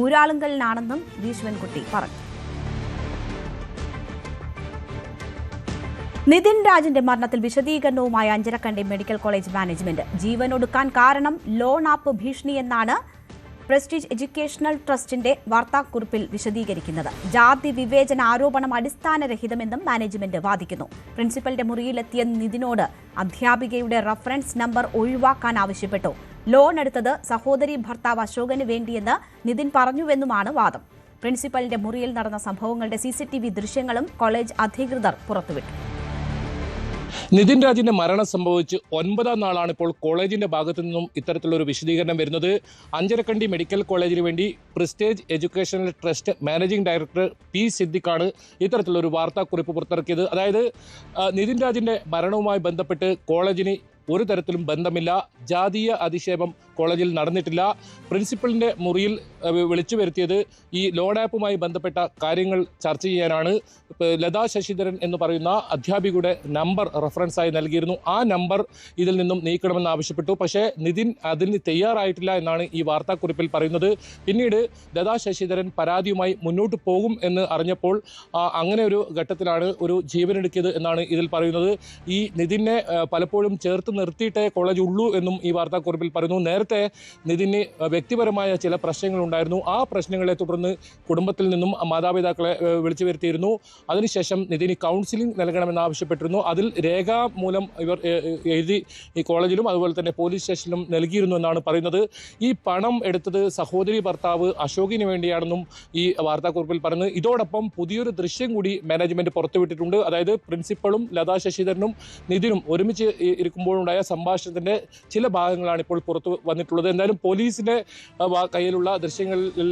ഊരാളുങ്കലിനാണെന്നും വി ശിവൻകുട്ടി പറഞ്ഞു. നിതിൻ രാജിന്റെ മരണത്തിൽ വിശദീകരണവുമായി അഞ്ചരക്കണ്ടി മെഡിക്കൽ കോളേജ് മാനേജ്മെന്റ്. ജീവനൊടുക്കാൻ കാരണം ലോൺ ആപ്പ് ഭീഷണി എന്നാണ് പ്രസ്റ്റീജ് എഡ്യൂക്കേഷണൽ ട്രസ്റ്റിന്റെ വാർത്താക്കുറിപ്പിൽ വിശദീകരിക്കുന്നത്. ജാതി വിവേചന ആരോപണം അടിസ്ഥാനരഹിതമെന്നും മാനേജ്മെന്റ് വാദിക്കുന്നു. പ്രിൻസിപ്പലിന്റെ മുറിയിലെത്തിയ നിതിനോട് അധ്യാപികയുടെ റഫറൻസ് നമ്പർ ഒഴിവാക്കാൻ ആവശ്യപ്പെട്ടു. ലോൺ എടുത്തത് സഹോദരി ഭർത്താവ് അശോകന് വേണ്ടിയെന്ന് നിതിൻ പറഞ്ഞുവെന്നുമാണ് വാദം. പ്രിൻസിപ്പലിന്റെ മുറിയിൽ നടന്ന സംഭവങ്ങളുടെ CCTV ദൃശ്യങ്ങളും കോളേജ് അധികൃതർ പുറത്തുവിട്ടു. നിതിൻ രാജിന്റെ മരണം സംഭവിച്ച് 9ാം നാളാണ് ഇപ്പോൾ കോളേജിന്റെ ഭാഗത്തു നിന്നും ഇത്തരത്തിലൊരു വിശദീകരണം വരുന്നത്. അഞ്ചരക്കണ്ടി മെഡിക്കൽ കോളേജിന് വേണ്ടി prestige educational trust managing director P സിദ്ദിഖാണ് ഇത്തരത്തിലൊരു വാർത്താക്കുറിപ്പ് പുറത്തിറക്കിയത്. അതായത് നിതിൻ രാജിന്റെ മരണവുമായി ബന്ധപ്പെട്ട് കോളേജിന് ഒരു തരത്തിലും ബന്ധമില്ല, ജാതീയ അധിക്ഷേപം കോളേജിൽ നടന്നിട്ടില്ല. പ്രിൻസിപ്പലിന്റെ മുറിയിൽ വിളിച്ചു വരുത്തിയത് ഈ ലോൺ ആപ്പുമായി ബന്ധപ്പെട്ട കാര്യങ്ങൾ ചർച്ച ചെയ്യാനാണ്. ലതാ ശശിധരൻ എന്ന് പറയുന്ന അധ്യാപികയുടെ നമ്പർ റെഫറൻസായി നൽകിയിരുന്നു. ആ നമ്പർ ഇതിൽ നിന്നും നീക്കണമെന്ന് ആവശ്യപ്പെട്ടു. പക്ഷേ നിതിൻ അതിന് തയ്യാറായിട്ടില്ല എന്നാണ് ഈ വാർത്താക്കുറിപ്പിൽ പറയുന്നത്. പിന്നീട് ലതാ ശശിധരൻ പരാതിയുമായി മുന്നോട്ട് പോകും എന്ന് അറിഞ്ഞപ്പോൾ അങ്ങനെ ഒരു ഘട്ടത്തിലാണ് ഒരു ജീവനെടുക്കിയത് എന്നാണ് ഇതിൽ പറയുന്നത്. ഈ നിതിനെ പലപ്പോഴും ചേർത്ത് നിർത്തിയിട്ടേ കോളേജ് ഉള്ളൂ എന്നും ഈ വാർത്താക്കുറിപ്പിൽ പറയുന്നു. നേരത്തെ നിതിന് വ്യക്തിപരമായ ചില പ്രശ്നങ്ങളുണ്ടായിരുന്നു. ആ പ്രശ്നങ്ങളെ തുടർന്ന് കുടുംബത്തിൽ നിന്നും മാതാപിതാക്കളെ വിളിച്ചു വരുത്തിയിരുന്നു. അതിനുശേഷം നിതിന് കൗൺസിലിംഗ് നൽകണമെന്ന് ആവശ്യപ്പെട്ടിരുന്നു. അതിൽ രേഖാമൂലം ഇവർ എഴുതി ഈ കോളേജിലും അതുപോലെ തന്നെ പോലീസ് സ്റ്റേഷനിലും നൽകിയിരുന്നു എന്നാണ് പറയുന്നത്. ഈ പണം എടുത്തത് സഹോദരി ഭർത്താവ് അശോകിന് വേണ്ടിയാണെന്നും ഈ വാർത്താക്കുറിപ്പിൽ പറയുന്നത്. ഇതോടൊപ്പം പുതിയൊരു ദൃശ്യം കൂടി മാനേജ്മെന്റ് പുറത്തുവിട്ടിട്ടുണ്ട്. അതായത് പ്രിൻസിപ്പളും ലതാ ശശിധരനും നിതിനും ഒരുമിച്ച് ഇരിക്കുമ്പോഴുണ്ടായ സംഭാഷണത്തിന്റെ ചില ഭാഗങ്ങളാണ് ഇപ്പോൾ പുറത്തു വന്നിട്ടുള്ളത്. എന്തായാലും പോലീസിന്റെ കയ്യിലുള്ള ദൃശ്യങ്ങളിൽ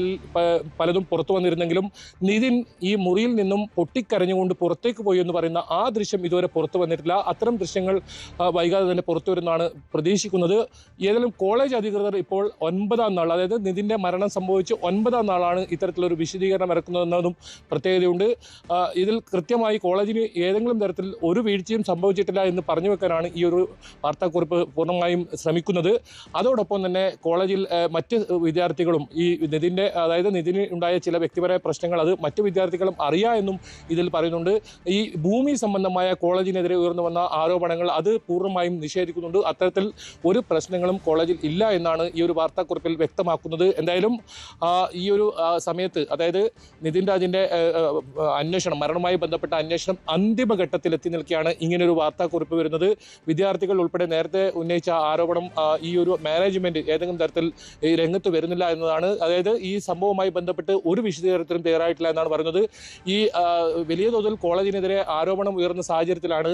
പലതും പുറത്തു വന്നിരുന്നെങ്കിലും നിതിൻ ഈ മുറിയിൽ നിന്നും പൊട്ടിക്കരഞ്ഞുകൊണ്ട് പുറത്തേക്ക് പോയി എന്ന് പറയുന്ന ആ ദൃശ്യം ഇതുവരെ പുറത്തു വന്നിട്ടില്ല. അത്തരം ദൃശ്യങ്ങൾ വൈകാതെ തന്നെ പുറത്തു വരുന്നതാണ് പ്രതീക്ഷിക്കുന്നത്. ഏതായാലും കോളേജ് അധികൃതർ ഇപ്പോൾ 9ാം നാൾ, അതായത് നിതിന്റെ മരണം സംഭവിച്ച് 9ാം നാളാണ് ഇത്തരത്തിലൊരു വിശദീകരണം ഇറക്കുന്നതെന്നതും പ്രത്യേകതയുണ്ട്. ഇതിൽ കൃത്യമായി കോളേജിന് ഏതെങ്കിലും തരത്തിൽ ഒരു വീഴ്ചയും സംഭവിച്ചിട്ടില്ല എന്ന് പറഞ്ഞു വെക്കാനാണ് ഈ ഒരു വാർത്താക്കുറിപ്പ് പൂർണ്ണമായും ശ്രമിക്കുന്നത്. അതോടൊപ്പം തന്നെ കോളേജിൽ മറ്റ് വിദ്യാർത്ഥികളും ഈ നിതിന് ഉണ്ടായ ചില വ്യക്തിപരമായ പ്രശ്നങ്ങൾ അത് മറ്റ് വിദ്യാർത്ഥികളും അറിയാമെന്നും ഇതിൽ പറയുന്നുണ്ട്. ഈ ഭൂമി സംബന്ധമായ കോളേജിനെതിരെ ഉയർന്നു വന്ന ആരോപണങ്ങൾ അത് പൂർണ്ണമായും നിഷേധിക്കുന്നുണ്ട്. അത്തരത്തിൽ ഒരു പ്രശ്നങ്ങളും കോളേജിൽ ഇല്ല എന്നാണ് ഈ ഒരു വാർത്താക്കുറിപ്പിൽ വ്യക്തമാക്കുന്നത്. എന്തായാലും ഈ ഒരു സമയത്ത്, അതായത് നിതിൻ രാജിന്റെ അന്വേഷണം, മരണവുമായി ബന്ധപ്പെട്ട അന്വേഷണം അന്തിമഘട്ടത്തിൽ എത്തി നിൽക്കുകയാണ് ഇങ്ങനൊരു വാർത്താക്കുറിപ്പ് വരുന്നത്. വിദ്യാർത്ഥികൾ ഉൾപ്പെടെ നേരത്തെ ഉന്നയിച്ച ആരോപണം ഈ ഒരു മാനേജ്മെന്റ് ഏതെങ്കിലും തരത്തിൽ ഈ രംഗത്ത് വരുന്നില്ല എന്നതാണ്. അതായത് ഈ സംഭവവുമായി ബന്ധപ്പെട്ട് ഒരു വിശദീകരണത്തിനും തയ്യാറായിട്ടില്ല എന്നാണ് പറയുന്നത്. ഈ വലിയ തോതിൽ കോളേജിനെതിരെ ആരോപണം ഉയർന്ന സാഹചര്യത്തിലാണ്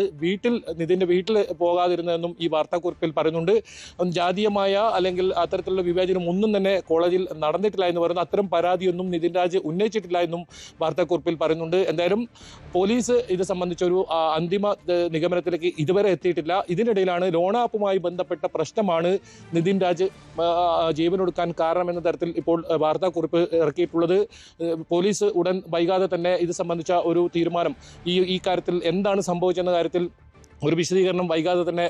നിതിന്റെ വീട്ടിൽ പോകാതിരുന്നതെന്നും ഈ വാർത്താക്കുറിപ്പിൽ പറയുന്നുണ്ട്. ജാതീയമായ അല്ലെങ്കിൽ അത്തരത്തിലുള്ള വിവേചനം ഒന്നും തന്നെ കോളേജിൽ നടന്നിട്ടില്ല എന്ന് പറയുന്നു. അത്തരം പരാതിയൊന്നും നിതിൻ രാജ് ഉന്നയിച്ചിട്ടില്ല എന്നും വാർത്താക്കുറിപ്പിൽ പറയുന്നുണ്ട്. എന്തായാലും പോലീസ് ഇത് സംബന്ധിച്ചൊരു അന്തിമ നിഗമനത്തിലേക്ക് ഇതുവരെ എത്തിയിട്ടില്ല. ഇതിനിടയിലാണ് ലോൺ ആപ്പുമായി ബന്ധപ്പെട്ട പ്രശ്നമാണ് നിതിൻ രാജ് ജീവനൊടുക്കാൻ കാരണമെന്ന തരത്തിൽ ഇപ്പോൾ വാർത്താക്കുറിപ്പ് ഇറക്കിയിട്ടുള്ളത്. പോലീസ് ഉടൻ വൈകാതെ തന്നെ ഇത് സംബന്ധിച്ച ഒരു തീരുമാനം, ഈ കാര്യത്തിൽ എന്താണ് സംഭവിച്ചെന്ന കാര്യത്തിൽ ഒരു വിശദീകരണം വൈകാതെ തന്നെ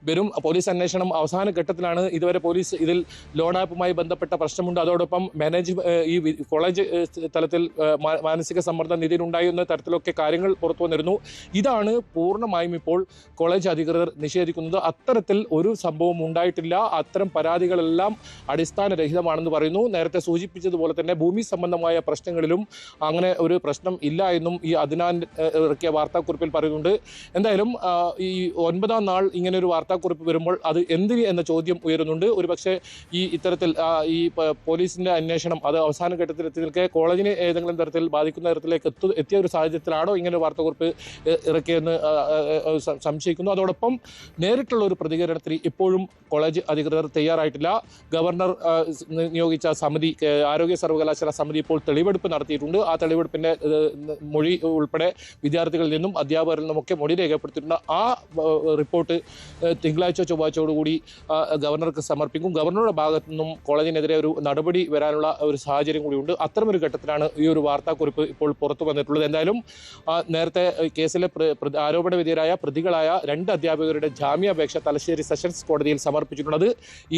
വരും. പോലീസ് അന്വേഷണം അവസാന ഘട്ടത്തിലാണ്. ഇതുവരെ പോലീസ് ഇതിൽ ലോൺ ആപ്പുമായി ബന്ധപ്പെട്ട പ്രശ്നമുണ്ട്, അതോടൊപ്പം ഈ കോളേജ് തലത്തിൽ മാനസിക സമ്മർദ്ദം നിതിനുണ്ടായി എന്ന തരത്തിലൊക്കെ കാര്യങ്ങൾ പുറത്തു വന്നിരുന്നു. ഇതാണ് പൂർണ്ണമായും ഇപ്പോൾ കോളേജ് അധികൃതർ നിഷേധിക്കുന്നത്. അത്തരത്തിൽ ഒരു സംഭവം ഉണ്ടായിട്ടില്ല, അത്തരം പരാതികളെല്ലാം അടിസ്ഥാനരഹിതമാണെന്ന് പറയുന്നു. നേരത്തെ സൂചിപ്പിച്ചതുപോലെ തന്നെ ഭൂമി സംബന്ധമായ പ്രശ്നങ്ങളിലും അങ്ങനെ ഒരു പ്രശ്നം ഇല്ല എന്നും ഈ അദ്നാൻ ഇറക്കിയ വാർത്താക്കുറിപ്പിൽ പറയുന്നുണ്ട്. എന്തായാലും ഈ 9ാം നാൾ ഇങ്ങനെ ഒരു വാർത്താക്കുറിപ്പ് വരുമ്പോൾ അത് എന്തിന് എന്ന ചോദ്യം ഉയരുന്നുണ്ട്. ഒരുപക്ഷെ ഇത്തരത്തിൽ ഈ പോലീസിന്റെ അന്വേഷണം അത് അവസാന ഘട്ടത്തിൽ എത്തി നിൽക്കെ കോളേജിനെ ഏതെങ്കിലും തരത്തിൽ ബാധിക്കുന്ന തരത്തിലേക്ക് എത്തിയ ഒരു സാഹചര്യത്തിലാണോ ഇങ്ങനെ ഒരു വാർത്താക്കുറിപ്പ് ഇറക്കിയെന്ന് സംശയിക്കുന്നു. അതോടൊപ്പം നേരിട്ടുള്ള ഒരു പ്രതികരണത്തിന് ഇപ്പോഴും കോളേജ് അധികൃതർ തയ്യാറായിട്ടില്ല. ഗവർണർ നിയോഗിച്ച സമിതി, ആരോഗ്യ സർവകലാശാല സമിതി ഇപ്പോൾ തെളിവെടുപ്പ് നടത്തിയിട്ടുണ്ട്. ആ തെളിവെടുപ്പിന്റെ മൊഴി ഉൾപ്പെടെ വിദ്യാർത്ഥികളിൽ നിന്നും അധ്യാപകരിൽ നിന്നുമൊക്കെ മൊഴി രേഖപ്പെടുത്തിയിട്ടുണ്ട്. ആ റിപ്പോർട്ട് തിങ്കളാഴ്ച ചൊവ്വാഴ്ചയോടുകൂടി ഗവർണർക്ക് സമർപ്പിക്കും. ഗവർണറുടെ ഭാഗത്തു നിന്നും കോളേജിനെതിരെ ഒരു നടപടി വരാനുള്ള ഒരു സാഹചര്യം കൂടിയുണ്ട്. അത്തരമൊരു ഘട്ടത്തിലാണ് ഈ ഒരു വാർത്താക്കുറിപ്പ് ഇപ്പോൾ പുറത്തു വന്നിട്ടുള്ളത്. എന്തായാലും നേരത്തെ കേസിലെ ആരോപണ വിധേയരായ പ്രതികളായ 2 അധ്യാപകരുടെ ജാമ്യാപേക്ഷ തലശ്ശേരി സെഷൻസ് കോടതിയിൽ സമർപ്പിച്ചിട്ടുള്ളത്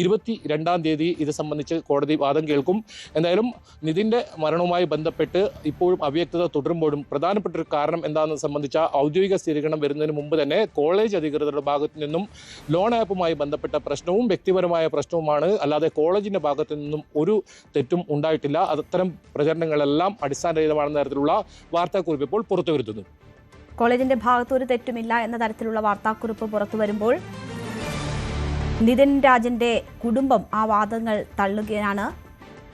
22-ാം തീയതി ഇത് സംബന്ധിച്ച് കോടതി വാദം കേൾക്കും. എന്തായാലും നിതിൻ്റെ മരണവുമായി ബന്ധപ്പെട്ട് ഇപ്പോഴും അവ്യക്തത തുടരുമ്പോഴും പ്രധാനപ്പെട്ട ഒരു കാരണം എന്താണെന്ന് സംബന്ധിച്ച ഔദ്യോഗിക സ്ഥിരീകരണം വരുന്നതിന് മുമ്പ് തന്നെ കോളേജ് അധികൃതരുടെ ഭാഗത്തു നിന്നും ലോൺ ആപ്പുമായി ബന്ധപ്പെട്ട പ്രശ്നവും വ്യക്തിപരമായ പ്രശ്നവുമാണ്, അല്ലാതെ കോളേജിന്റെ ഭാഗത്തു നിന്നും ഒരു തെറ്റും ഉണ്ടായിട്ടില്ല. അത്തരം പ്രചരണങ്ങളെല്ലാം അടിസ്ഥാനരഹിതമാണെന്ന തരത്തിലുള്ള വാർത്താക്കുറിപ്പ് ഇപ്പോൾ പുറത്തു വരുത്തുന്നു. കോളേജിന്റെ ഭാഗത്ത് ഒരു തെറ്റുമില്ല എന്ന തരത്തിലുള്ള വാർത്താക്കുറിപ്പ് പുറത്തു വരുമ്പോൾ നിതിൻ രാജിന്റെ കുടുംബം ആ വാദങ്ങൾ തള്ളുകയാണ്.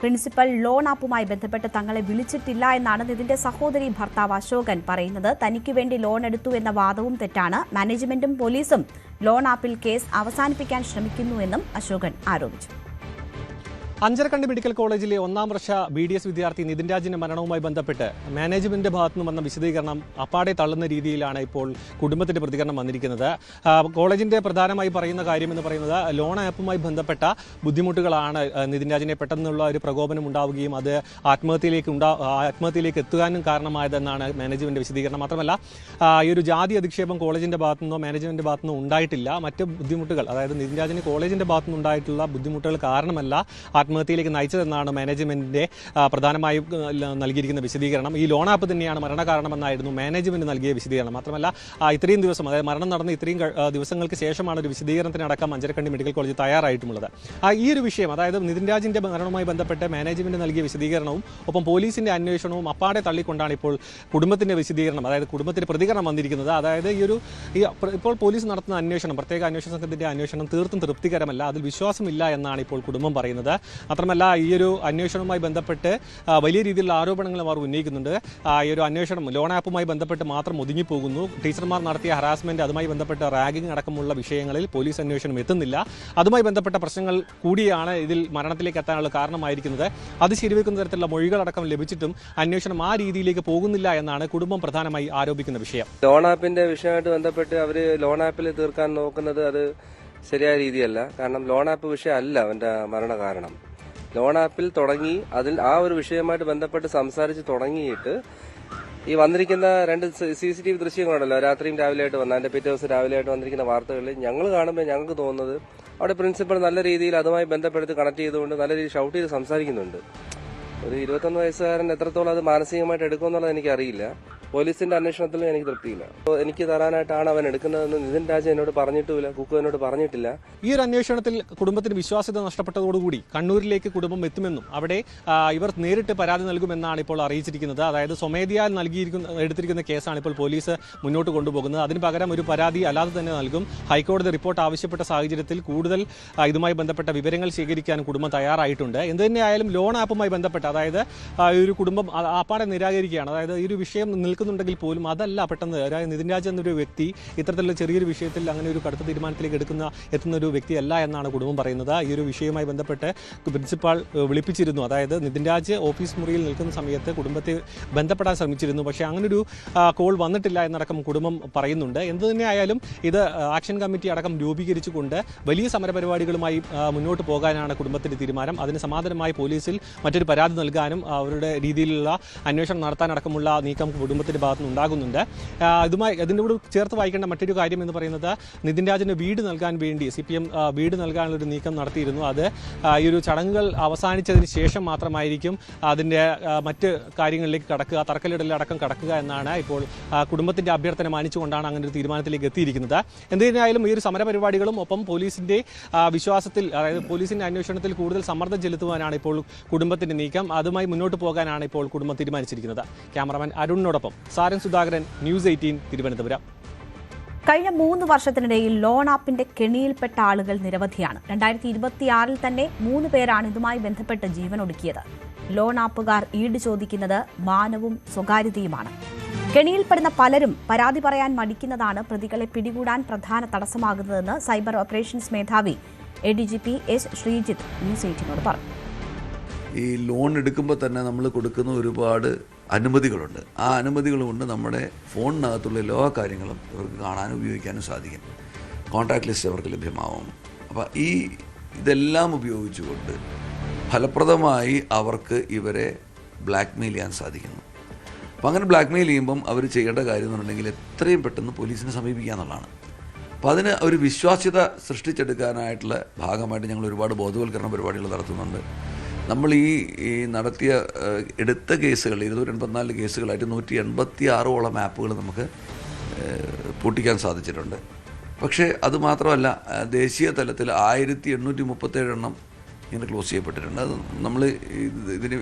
പ്രിൻസിപ്പൽ ലോൺ ആപ്പുമായി ബന്ധപ്പെട്ട് തങ്ങളെ വിളിച്ചിട്ടില്ല എന്നാണ് നിതിന്റെ സഹോദരി ഭർത്താവ് അശോകൻ പറയുന്നത്. തനിക്ക് വേണ്ടി ലോൺ എടുത്തു എന്ന വാദവും തെറ്റാണ്. മാനേജ്മെന്റും പോലീസും ലോൺ ആപ്പിൽ കേസ് അവസാനിപ്പിക്കാൻ ശ്രമിക്കുന്നുവെന്നും അശോകൻ ആരോപിച്ചു. അഞ്ചരക്കണ്ടി മെഡിക്കൽ കോളേജിലെ 1ാം വർഷ BDS വിദ്യാർത്ഥി നിതിൻ രാജിന്റെ മരണവുമായി ബന്ധപ്പെട്ട് മാനേജ്മെന്റിന്റെ ഭാഗത്തുനിന്ന് വന്ന വിശദീകരണം അപ്പാടെ തള്ളുന്ന രീതിയിലാണ് ഇപ്പോൾ കുടുംബത്തിന്റെ പ്രതികരണം വന്നിരിക്കുന്നത്. കോളേജിന്റെ പ്രധാനമായി പറയുന്ന കാര്യമെന്ന് പറയുന്നത് ലോൺ ആപ്പുമായി ബന്ധപ്പെട്ട ബുദ്ധിമുട്ടുകളാണ് നിതിൻ രാജിനെ പെട്ടെന്നുള്ള ഒരു പ്രകോപനം ഉണ്ടാവുകയും അത് ആത്മഹത്യയിലേക്ക് എത്തുവാനും കാരണമായതെന്നാണ് മാനേജ്മെന്റ് വിശദീകരണം. മാത്രമല്ല ഈ ഒരു ജാതി അധിക്ഷേപം കോളേജിന്റെ ഭാഗത്തുനിന്നോ മാനേജ്മെന്റിന്റെ ഭാഗത്തുനിന്നോ ഉണ്ടായിട്ടില്ല. മറ്റ് ബുദ്ധിമുട്ടുകൾ, അതായത് നിതിൻ രാജിന് കോളേജിന്റെ ഭാഗത്തുനിന്ന് ഉണ്ടായിട്ടുള്ള ബുദ്ധിമുട്ടുകൾ കാരണമല്ല ആത്മഹത്യയിലേക്ക് നയിച്ചതെന്നാണ് മാനേജ്മെന്റിന്റെ പ്രധാനമായും നൽകിയിരിക്കുന്ന വിശദീകരണം. ഈ ലോൺ ആപ്പ് തന്നെയാണ് മരണകാരണമെന്നായിരുന്നു മാനേജ്മെന്റ് നൽകിയ വിശദീകരണം. മാത്രമല്ല ഇത്രയും ദിവസം, അതായത് മരണം നടന്ന ഇത്രയും ദിവസങ്ങൾക്ക് ശേഷമാണ് ഒരു വിശദീകരണത്തിനടക്കം അഞ്ചരക്കണ്ടി മെഡിക്കൽ കോളേജ് തയ്യാറായിട്ടുള്ളത്. ഈ ഒരു വിഷയം, അതായത് നിതിൻ രാജിന്റെ മരണവുമായി ബന്ധപ്പെട്ട് മാനേജ്മെന്റ് നൽകിയ വിശദീകരണവും ഒപ്പം പോലീസിന്റെ അന്വേഷണവും അപ്പാടെ തള്ളിക്കൊണ്ടാണ് ഇപ്പോൾ കുടുംബത്തിന്റെ വിശദീകരണം, അതായത് കുടുംബത്തിന്റെ പ്രതികരണം വന്നിരിക്കുന്നത്. അതായത് ഇപ്പോൾ പോലീസ് നടത്തുന്ന അന്വേഷണം, പ്രത്യേക അന്വേഷണ സംഘത്തിന്റെ അന്വേഷണം തീർത്തും തൃപ്തികരമല്ല, അതിൽ വിശ്വാസമില്ല എന്നാണ് ഇപ്പോൾ കുടുംബം പറയുന്നത്. മാത്രമല്ല ഈ ഒരു അന്വേഷണവുമായി ബന്ധപ്പെട്ട് വലിയ രീതിയിലുള്ള ആരോപണങ്ങൾ അവർ ഉന്നയിക്കുന്നുണ്ട്. ഈ ഒരു അന്വേഷണം ലോൺ ആപ്പുമായി ബന്ധപ്പെട്ട് മാത്രം ഒതുങ്ങിപ്പോകുന്നു. ടീച്ചർമാർ നടത്തിയ ഹറാസ്മെന്റ്, അതുമായി ബന്ധപ്പെട്ട റാഗിംഗ് അടക്കമുള്ള വിഷയങ്ങളിൽ പോലീസ് അന്വേഷണം എത്തുന്നില്ല. അതുമായി ബന്ധപ്പെട്ട പ്രശ്നങ്ങൾ കൂടിയാണ് ഇതിൽ മരണത്തിലേക്ക് എത്താനുള്ള കാരണമായിരിക്കുന്നത്. അത് ശരിവെക്കുന്ന തരത്തിലുള്ള മൊഴികളടക്കം ലഭിച്ചിട്ടും അന്വേഷണം ആ രീതിയിലേക്ക് പോകുന്നില്ല എന്നാണ് കുടുംബം പ്രധാനമായി ആരോപിക്കുന്ന വിഷയം. ലോൺ ആപ്പിന്റെ വിഷയമായിട്ട് ബന്ധപ്പെട്ട് അവർ ലോൺ ആപ്പിൽ തീർക്കാൻ നോക്കുന്നത് അത് ശരിയായ രീതിയല്ല. കാരണം ലോൺ ആപ്പ് വിഷയമല്ല അവന്റെ മരണകാരണം. ലോൺ ആപ്പിൽ തുടങ്ങി അതിൽ ആ ഒരു വിഷയമായിട്ട് ബന്ധപ്പെട്ട് സംസാരിച്ച് തുടങ്ങിയിട്ട് ഈ വന്നിരിക്കുന്ന 2 CCTV ദൃശ്യങ്ങളുണ്ടല്ലോ, രാത്രിയും രാവിലെയായിട്ട് വന്ന, അതിന്റെ പിറ്റേ ദിവസം രാവിലെയായിട്ട് വന്നിരിക്കുന്ന വാർത്തകളിൽ ഞങ്ങൾ കാണുമ്പോൾ ഞങ്ങൾക്ക് തോന്നുന്നത് അവിടെ പ്രിൻസിപ്പൽ നല്ല രീതിയിൽ അതുമായി ബന്ധപ്പെടുത്തി കണക്ട് ചെയ്തുകൊണ്ട് നല്ല രീതിയിൽ ഷൗട്ട് ചെയ്ത് സംസാരിക്കുന്നുണ്ട്. ഒരു 21 വയസ്സുകാരൻ എത്രത്തോളം അത് മാനസികമായിട്ട് എടുക്കുമെന്നുള്ളത് എനിക്കറിയില്ല. പോലീസിന്റെ അന്വേഷണത്തിലും എനിക്ക് തൃപ്തിയില്ല. എനിക്ക് തരാനായിട്ടാണ് അവൻ എടുക്കുന്നതെന്ന് നിതിൻ രാജ എന്നോട് പറഞ്ഞിട്ടുമില്ല, കുക്കു എന്നോട് പറഞ്ഞിട്ടില്ല. ഈ ഒരു അന്വേഷണത്തിൽ കുടുംബത്തിന് വിശ്വാസ്യത നഷ്ടപ്പെട്ടതോടുകൂടി കണ്ണൂരിലേക്ക് കുടുംബം എത്തുമെന്നും അവിടെ ഇവർ നേരിട്ട് പരാതി നൽകുമെന്നാണ് ഇപ്പോൾ അറിയിച്ചിരിക്കുന്നത്. അതായത് സ്വമേധയാ എടുത്തിരിക്കുന്ന കേസാണ് ഇപ്പോൾ പോലീസ് മുന്നോട്ട് കൊണ്ടുപോകുന്നത്. അതിന് പകരം ഒരു പരാതി അല്ലാതെ തന്നെ നൽകും. ഹൈക്കോടതി റിപ്പോർട്ട് ആവശ്യപ്പെട്ട സാഹചര്യത്തിൽ കൂടുതൽ ഇതുമായി ബന്ധപ്പെട്ട വിവരങ്ങൾ ശേഖരിക്കാൻ കുടുംബം തയ്യാറായിട്ടുണ്ട്. എന്ത് തന്നെയായാലും ലോൺ ആപ്പുമായി ബന്ധപ്പെട്ട്, അതായത് ഒരു കുടുംബം അപ്പാടെ നിരാകരിക്കുകയാണ്. അതായത് ഈ ഒരു വിഷയം നിൽക്കുന്നുണ്ടെങ്കിൽ പോലും അതല്ല പെട്ടെന്ന്, അതായത് നിതിൻ രാജ് എന്നൊരു വ്യക്തി ഇത്തരത്തിലുള്ള ചെറിയൊരു വിഷയത്തിൽ അങ്ങനെ ഒരു കടുത്ത തീരുമാനത്തിലേക്ക് എത്തുന്ന ഒരു വ്യക്തിയല്ല എന്നാണ് കുടുംബം പറയുന്നത്. ഈ ഒരു വിഷയവുമായി ബന്ധപ്പെട്ട് പ്രിൻസിപ്പാൾ വിളിപ്പിച്ചിരുന്നു. അതായത് നിതിൻ രാജ് ഓഫീസ് മുറിയിൽ നിൽക്കുന്ന സമയത്ത് കുടുംബത്തെ ബന്ധപ്പെടാൻ ശ്രമിച്ചിരുന്നു. പക്ഷേ അങ്ങനൊരു കോൾ വന്നിട്ടില്ല എന്നടക്കം കുടുംബം പറയുന്നുണ്ട്. എന്ത് തന്നെയായാലും ഇത് ആക്ഷൻ കമ്മിറ്റി അടക്കം രൂപീകരിച്ചുകൊണ്ട് വലിയ സമരപരിപാടികളുമായി മുന്നോട്ട് പോകാനാണ് കുടുംബത്തിന്റെ തീരുമാനം. അതിന് സമാന്തരമായി പോലീസിൽ മറ്റൊരു പരാതി നൽകാനും അവരുടെ രീതിയിലുള്ള അന്വേഷണം നടത്താനടക്കമുള്ള നീക്കം കുടുംബത്തിന്റെ ഭാഗത്തുനിന്ന് ഉണ്ടാകുന്നുണ്ട്. ഇതിൻ്റെ കൂടെ ചേർത്ത് വായിക്കേണ്ട മറ്റൊരു കാര്യം എന്ന് പറയുന്നത് നിതിൻ രാജിന് വീട് നൽകാൻ വേണ്ടി CPM വീട് നൽകാനുള്ളൊരു നീക്കം നടത്തിയിരുന്നു. അത് ഈ ഒരു ചടങ്ങുകൾ അവസാനിച്ചതിന് ശേഷം മാത്രമായിരിക്കും അതിൻ്റെ മറ്റ് കാര്യങ്ങളിലേക്ക് കടക്കുക, തറക്കല്ലിടലടക്കം കടക്കുക എന്നാണ് ഇപ്പോൾ കുടുംബത്തിന്റെ അഭ്യർത്ഥന മാനിച്ചുകൊണ്ടാണ് അങ്ങനെ ഒരു തീരുമാനത്തിലേക്ക് എത്തിയിരിക്കുന്നത്. എന്തിനായാലും ഈ ഒരു സമരപരിപാടികളും ഒപ്പം പോലീസിന്റെ വിശ്വാസത്തിൽ, അതായത് പോലീസിന്റെ അന്വേഷണത്തിൽ കൂടുതൽ സമ്മർദ്ദം ചെലുത്തുവാനാണ് ഇപ്പോൾ കുടുംബത്തിന്റെ നീക്കം. അതുമായി മുന്നോട്ട് പോകാനാണ് ഇപ്പോൾ കുടുംബം തീരുമാനിച്ചിരിക്കുന്നത്. Cameraman അരുണിനോടൊപ്പം Saran Sudhakaran, News 18 Thiruvananthapuram. കഴിഞ്ഞ 3 വർഷത്തിനിടയിൽ ലോൺ ആപ്പിന്റെ കെണിയിൽപ്പെട്ട ആളുകൾ നിരവധിയാണ്. 2026 തന്നെ 3 പേരാണ് ഇതുമായി ബന്ധപ്പെട്ട് ജീവനൊടുക്കിയത്. ലോൺ ആപ്പുകാർ ഈട് ചോദിക്കുന്നത് മാനവും സ്വകാര്യതയുമാണ്. കെണിയിൽപ്പെടുന്ന പലരും പരാതി പറയാൻ മടിക്കുന്നതാണ് പ്രതികളെ പിടികൂടാൻ പ്രധാന തടസ്സമാകുന്നതെന്ന് സൈബർ ഓപ്പറേഷൻസ് മേധാവി ADGP S. ശ്രീജിത്ത് News 18 പറഞ്ഞു. ഈ ലോൺ എടുക്കുമ്പോൾ തന്നെ നമ്മൾ കൊടുക്കുന്ന ഒരുപാട് അനുമതികളുണ്ട്. ആ അനുമതികൾ കൊണ്ട് നമ്മുടെ ഫോണിനകത്തുള്ള എല്ലാ കാര്യങ്ങളും ഇവർക്ക് കാണാനും ഉപയോഗിക്കാനും സാധിക്കും. കോൺടാക്ട് ലിസ്റ്റ് അവർക്ക് ലഭ്യമാവും. അപ്പോൾ ഇതെല്ലാം ഉപയോഗിച്ചുകൊണ്ട് ഫലപ്രദമായി അവർക്ക് ഇവരെ ബ്ലാക്ക്മെയിൽ ചെയ്യാൻ സാധിക്കുന്നു. അപ്പോൾ അങ്ങനെ ബ്ലാക്ക്മെയിൽ ചെയ്യുമ്പം അവർ ചെയ്യേണ്ട കാര്യം എന്ന് പറഞ്ഞിട്ടുണ്ടെങ്കിൽ എത്രയും പെട്ടെന്ന് പോലീസിനെ സമീപിക്കുക എന്നുള്ളതാണ്. അപ്പോൾ അതിന് ഒരു വിശ്വാസ്യത സൃഷ്ടിച്ചെടുക്കാനായിട്ടുള്ള ഭാഗമായിട്ട് ഞങ്ങൾ ഒരുപാട് ബോധവൽക്കരണ പരിപാടികൾ നടത്തുന്നുണ്ട്. നമ്മൾ ഈ നടത്തിയ എടുത്ത കേസുകൾ 284 കേസുകളായിട്ട് 186ഓളം ആപ്പുകൾ നമുക്ക് പൂട്ടിക്കാൻ സാധിച്ചിട്ടുണ്ട്. പക്ഷേ അതുമാത്രമല്ല, ദേശീയ തലത്തിൽ 1837 എണ്ണം ഇങ്ങനെ ക്ലോസ് ചെയ്യപ്പെട്ടിട്ടുണ്ട്. അത് നമ്മൾ ഇതിന്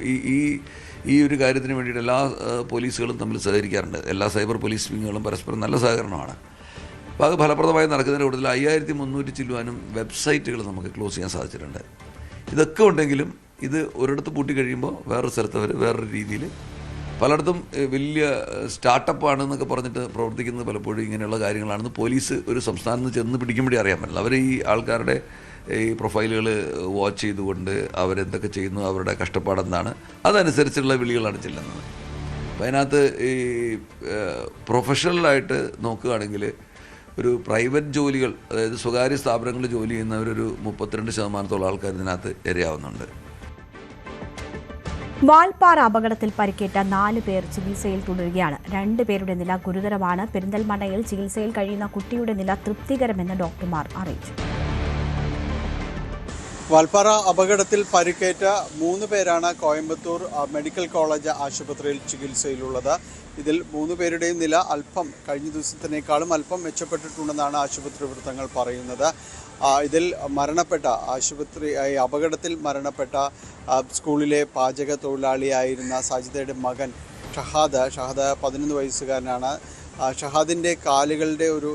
ഈ ഒരു കാര്യത്തിന് വേണ്ടിയിട്ട് എല്ലാ പോലീസുകളും തമ്മിൽ സഹകരിക്കാറുണ്ട്. എല്ലാ സൈബർ പോലീസ് വിങ്ങുകളും പരസ്പരം നല്ല സഹകരണമാണ്. അപ്പോൾ അത് ഫലപ്രദമായി നടക്കുന്നതിന് കൂടുതൽ 5300 ചില്ലുവാനും വെബ്സൈറ്റുകൾ നമുക്ക് ക്ലോസ് ചെയ്യാൻ സാധിച്ചിട്ടുണ്ട്. ഇതൊക്കെ ഉണ്ടെങ്കിലും ഇത് ഒരിടത്ത് പൂട്ടി കഴിയുമ്പോൾ വേറൊരു സ്ഥലത്ത് അവർ വേറൊരു രീതിയിൽ പലയിടത്തും വലിയ സ്റ്റാർട്ടപ്പാണെന്നൊക്കെ പറഞ്ഞിട്ട് പ്രവർത്തിക്കുന്നത് പലപ്പോഴും ഇങ്ങനെയുള്ള കാര്യങ്ങളാണെന്ന് പോലീസ് ഒരു സംസ്ഥാനത്ത് ചെന്ന് പിടിക്കുമ്പോഴേ അറിയാൻ പറ്റില്ല. അവർ ഈ ആൾക്കാരുടെ ഈ പ്രൊഫൈലുകൾ വാച്ച് ചെയ്തുകൊണ്ട് അവരെന്തൊക്കെ ചെയ്യുന്നു, അവരുടെ കഷ്ടപ്പാടെന്താണ്, അതനുസരിച്ചുള്ള വിളികളാണ് ചെല്ലുന്നത്. അപ്പം അതിനകത്ത് ഈ പ്രൊഫഷണലായിട്ട് നോക്കുകയാണെങ്കിൽ ഒരു പ്രൈവറ്റ് ജോലികൾ, അതായത് സ്വകാര്യ സ്ഥാപനങ്ങളിൽ ജോലി ചെയ്യുന്നവരൊരു 32% ആൾക്കാർ ഇതിനകത്ത് ഇരയാവുന്നുണ്ട്. വാൽപ്പാറ അപകടത്തിൽ പരിക്കേറ്റ 4 പേർ ചികിത്സയിൽ തുടരുകയാണ്. 2 പേരുടെ നില ഗുരുതരമാണ്. പെരിന്തൽമണ്ണയിൽ ചികിത്സയിൽ കഴിയുന്ന കുട്ടിയുടെ നില തൃപ്തികരമെന്ന് ഡോക്ടർമാർ അറിയിച്ചു. വാൽപ്പാറ അപകടത്തിൽ പരിക്കേറ്റ 3 പേരാണ് കോയമ്പത്തൂർ മെഡിക്കൽ കോളേജ് ആശുപത്രിയിൽ ചികിത്സയിലുള്ളത്. ഇതിൽ 3 പേരുടെയും നില അല്പം കഴിഞ്ഞ ദിവസത്തിനേക്കാളും അല്പം മെച്ചപ്പെട്ടിട്ടുണ്ടെന്നാണ് ആശുപത്രി വൃത്തങ്ങൾ പറയുന്നത്. ഇതിൽ മരണപ്പെട്ട അപകടത്തിൽ മരണപ്പെട്ട സ്കൂളിലെ പാചക തൊഴിലാളിയായിരുന്ന സാജിദയുടെ മകൻ ഷഹാദ് 11 വയസ്സുകാരനാണ്. ഷഹാദിൻ്റെ കാലുകളുടെ ഒരു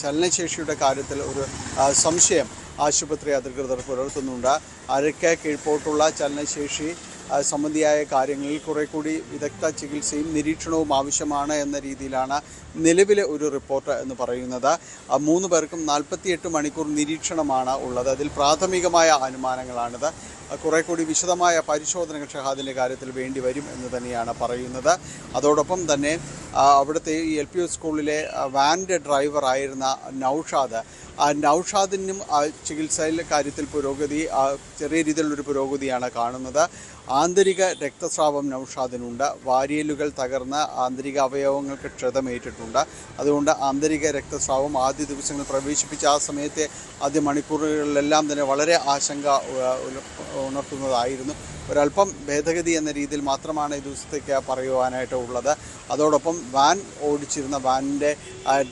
ചലനശേഷിയുടെ കാര്യത്തിൽ ഒരു സംശയം ആശുപത്രി അധികൃതർ പുലർത്തുന്നുണ്ട്. അരയ്ക്ക് കീഴ്പോട്ടുള്ള ചലനശേഷി സംബന്ധിയായ കാര്യങ്ങളിൽ കുറെ കൂടി വിദഗ്ധ ചികിത്സയും നിരീക്ഷണവും ആവശ്യമാണ് എന്ന രീതിയിലാണ് നിലവിലെ ഒരു റിപ്പോർട്ട് എന്ന് പറയുന്നത്. 3 പേർക്കും 48 മണിക്കൂർ നിരീക്ഷണമാണ് ഉള്ളത്. അതിൽ പ്രാഥമികമായ അനുമാനങ്ങളാണിത്. കുറെ കൂടി വിശദമായ പരിശോധനകൾ ഷഹാദിൻ്റെ കാര്യത്തിൽ വേണ്ടി വരും എന്ന് തന്നെയാണ് പറയുന്നത്. അതോടൊപ്പം തന്നെ അവിടുത്തെ ഈ LPU സ്കൂളിലെ വാൻ്റെ ഡ്രൈവറായിരുന്ന നൗഷാദിനും ചികിത്സയിലെ കാര്യത്തിൽ ചെറിയ രീതിയിലുള്ളൊരു പുരോഗതിയാണ് കാണുന്നത്. ആന്തരിക രക്തസ്രാവം നൗഷാദിനുണ്ട്. വാരിയലുകൾ തകർന്ന് ആന്തരിക അവയവങ്ങൾക്ക് ക്ഷതമേറ്റിട്ടുണ്ട്. അതുകൊണ്ട് ആന്തരിക രക്തസ്രാവം ആദ്യ ദിവസങ്ങളിൽ പ്രവേശിപ്പിച്ച ആ സമയത്തെ ആദ്യ മണിക്കൂറുകളിലെല്ലാം തന്നെ വളരെ ആശങ്ക ഉണർത്തുന്നതായിരുന്നു. ഒരല്പം ഭേദഗതി എന്ന രീതിയിൽ മാത്രമാണ് ഈ ദിവസത്തേക്ക് പറയുവാനായിട്ട് ഉള്ളത്. അതോടൊപ്പം വാൻ ഓടിച്ചിരുന്ന വാനിൻ്റെ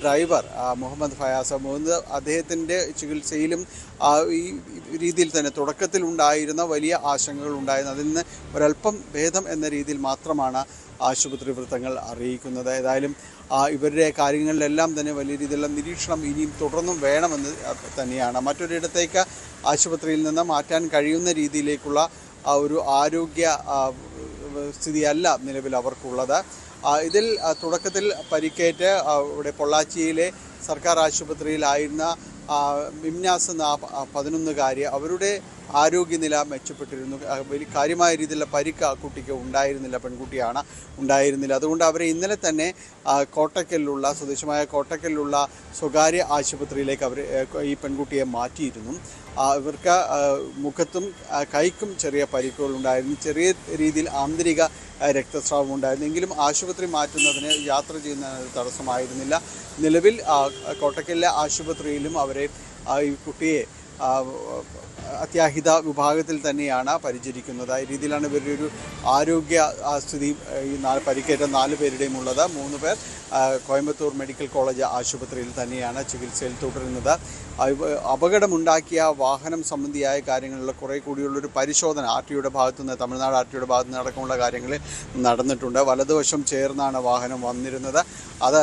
ഡ്രൈവർ മുഹമ്മദ് ഫയാസ് അദ്ദേഹത്തിൻ്റെ ചികിത്സയിലും ഈ രീതിയിൽ തന്നെ തുടക്കത്തിലുണ്ടായിരുന്ന വലിയ ആശങ്കകൾ ഉണ്ടായിരുന്നു. അതിൽ നിന്ന് ഒരല്പം ഭേദം എന്ന രീതിയിൽ മാത്രമാണ് ആശുപത്രി വൃത്തങ്ങൾ അറിയിക്കുന്നത്. ഏതായാലും ഇവരുടെ കാര്യങ്ങളിലെല്ലാം തന്നെ വലിയ രീതിയിലുള്ള നിരീക്ഷണം ഇനിയും തുടർന്നും വേണമെന്ന് തന്നെയാണ്. മറ്റൊരിടത്തേക്ക് ആശുപത്രിയിൽ നിന്ന് മാറ്റാൻ കഴിയുന്ന രീതിയിലേക്കുള്ള ഒരു ആരോഗ്യ സ്ഥിതിയല്ല നിലവിൽ അവർക്കുള്ളത്. ഇതിൽ തുടക്കത്തിൽ പരിക്കേറ്റ് ഇവിടെ പൊള്ളാച്ചിയിലെ സർക്കാർ ആശുപത്രിയിലായിരുന്ന മിംനാസ് എന്ന 11-കാരി അവരുടെ ആരോഗ്യനില മെച്ചപ്പെട്ടിരുന്നു. വലിയ കാര്യമായ രീതിയിലുള്ള പരിക്ക് ആ കുട്ടിക്ക് ഉണ്ടായിരുന്നില്ല, പെൺകുട്ടിയാണ് ഉണ്ടായിരുന്നില്ല. അതുകൊണ്ട് അവരെ ഇന്നലെ തന്നെ സ്വദേശമായ കോട്ടക്കലിലുള്ള സ്വകാര്യ ആശുപത്രിയിലേക്ക് ഈ പെൺകുട്ടിയെ മാറ്റിയിരുന്നു. ഇവർക്ക് മുഖത്തും കൈക്കും ചെറിയ പരിക്കുകൾ ഉണ്ടായിരുന്നു. ചെറിയ രീതിയിൽ ആന്തരിക രക്തസ്രാവം ഉണ്ടായിരുന്നു. എങ്കിലും ആശുപത്രി മാറ്റുന്നതിന് യാത്ര ചെയ്യുന്നതിന് തടസ്സമായിരുന്നില്ല. നിലവിൽ കോട്ടക്കലിലെ ആശുപത്രിയിലും ഈ കുട്ടിയെ അത്യാഹിത വിഭാഗത്തിൽ തന്നെയാണ് പരിചരിക്കുന്നത്. ഈ രീതിയിലാണ് ഇവരുടെ ഒരു ആരോഗ്യ സ്ഥിതി ഈ പരിക്കേറ്റ 4 പേരുടെയും ഉള്ളത്. 3 പേർ കോയമ്പത്തൂർ മെഡിക്കൽ കോളേജ് ആശുപത്രിയിൽ തന്നെയാണ് ചികിത്സയിൽ തുടരുന്നത്. അപകടമുണ്ടാക്കിയ വാഹനം സംബന്ധിയായ കാര്യങ്ങളിലുള്ള കുറേ കൂടിയുള്ളൊരു പരിശോധന RTOയുടെ ഭാഗത്തുനിന്ന്, തമിഴ്നാട് RTOയുടെ ഭാഗത്തുനിന്ന് അടക്കമുള്ള കാര്യങ്ങളിൽ നടന്നിട്ടുണ്ട്. വലതുവശം ചേർന്നാണ് വാഹനം വന്നിരുന്നത്. അത്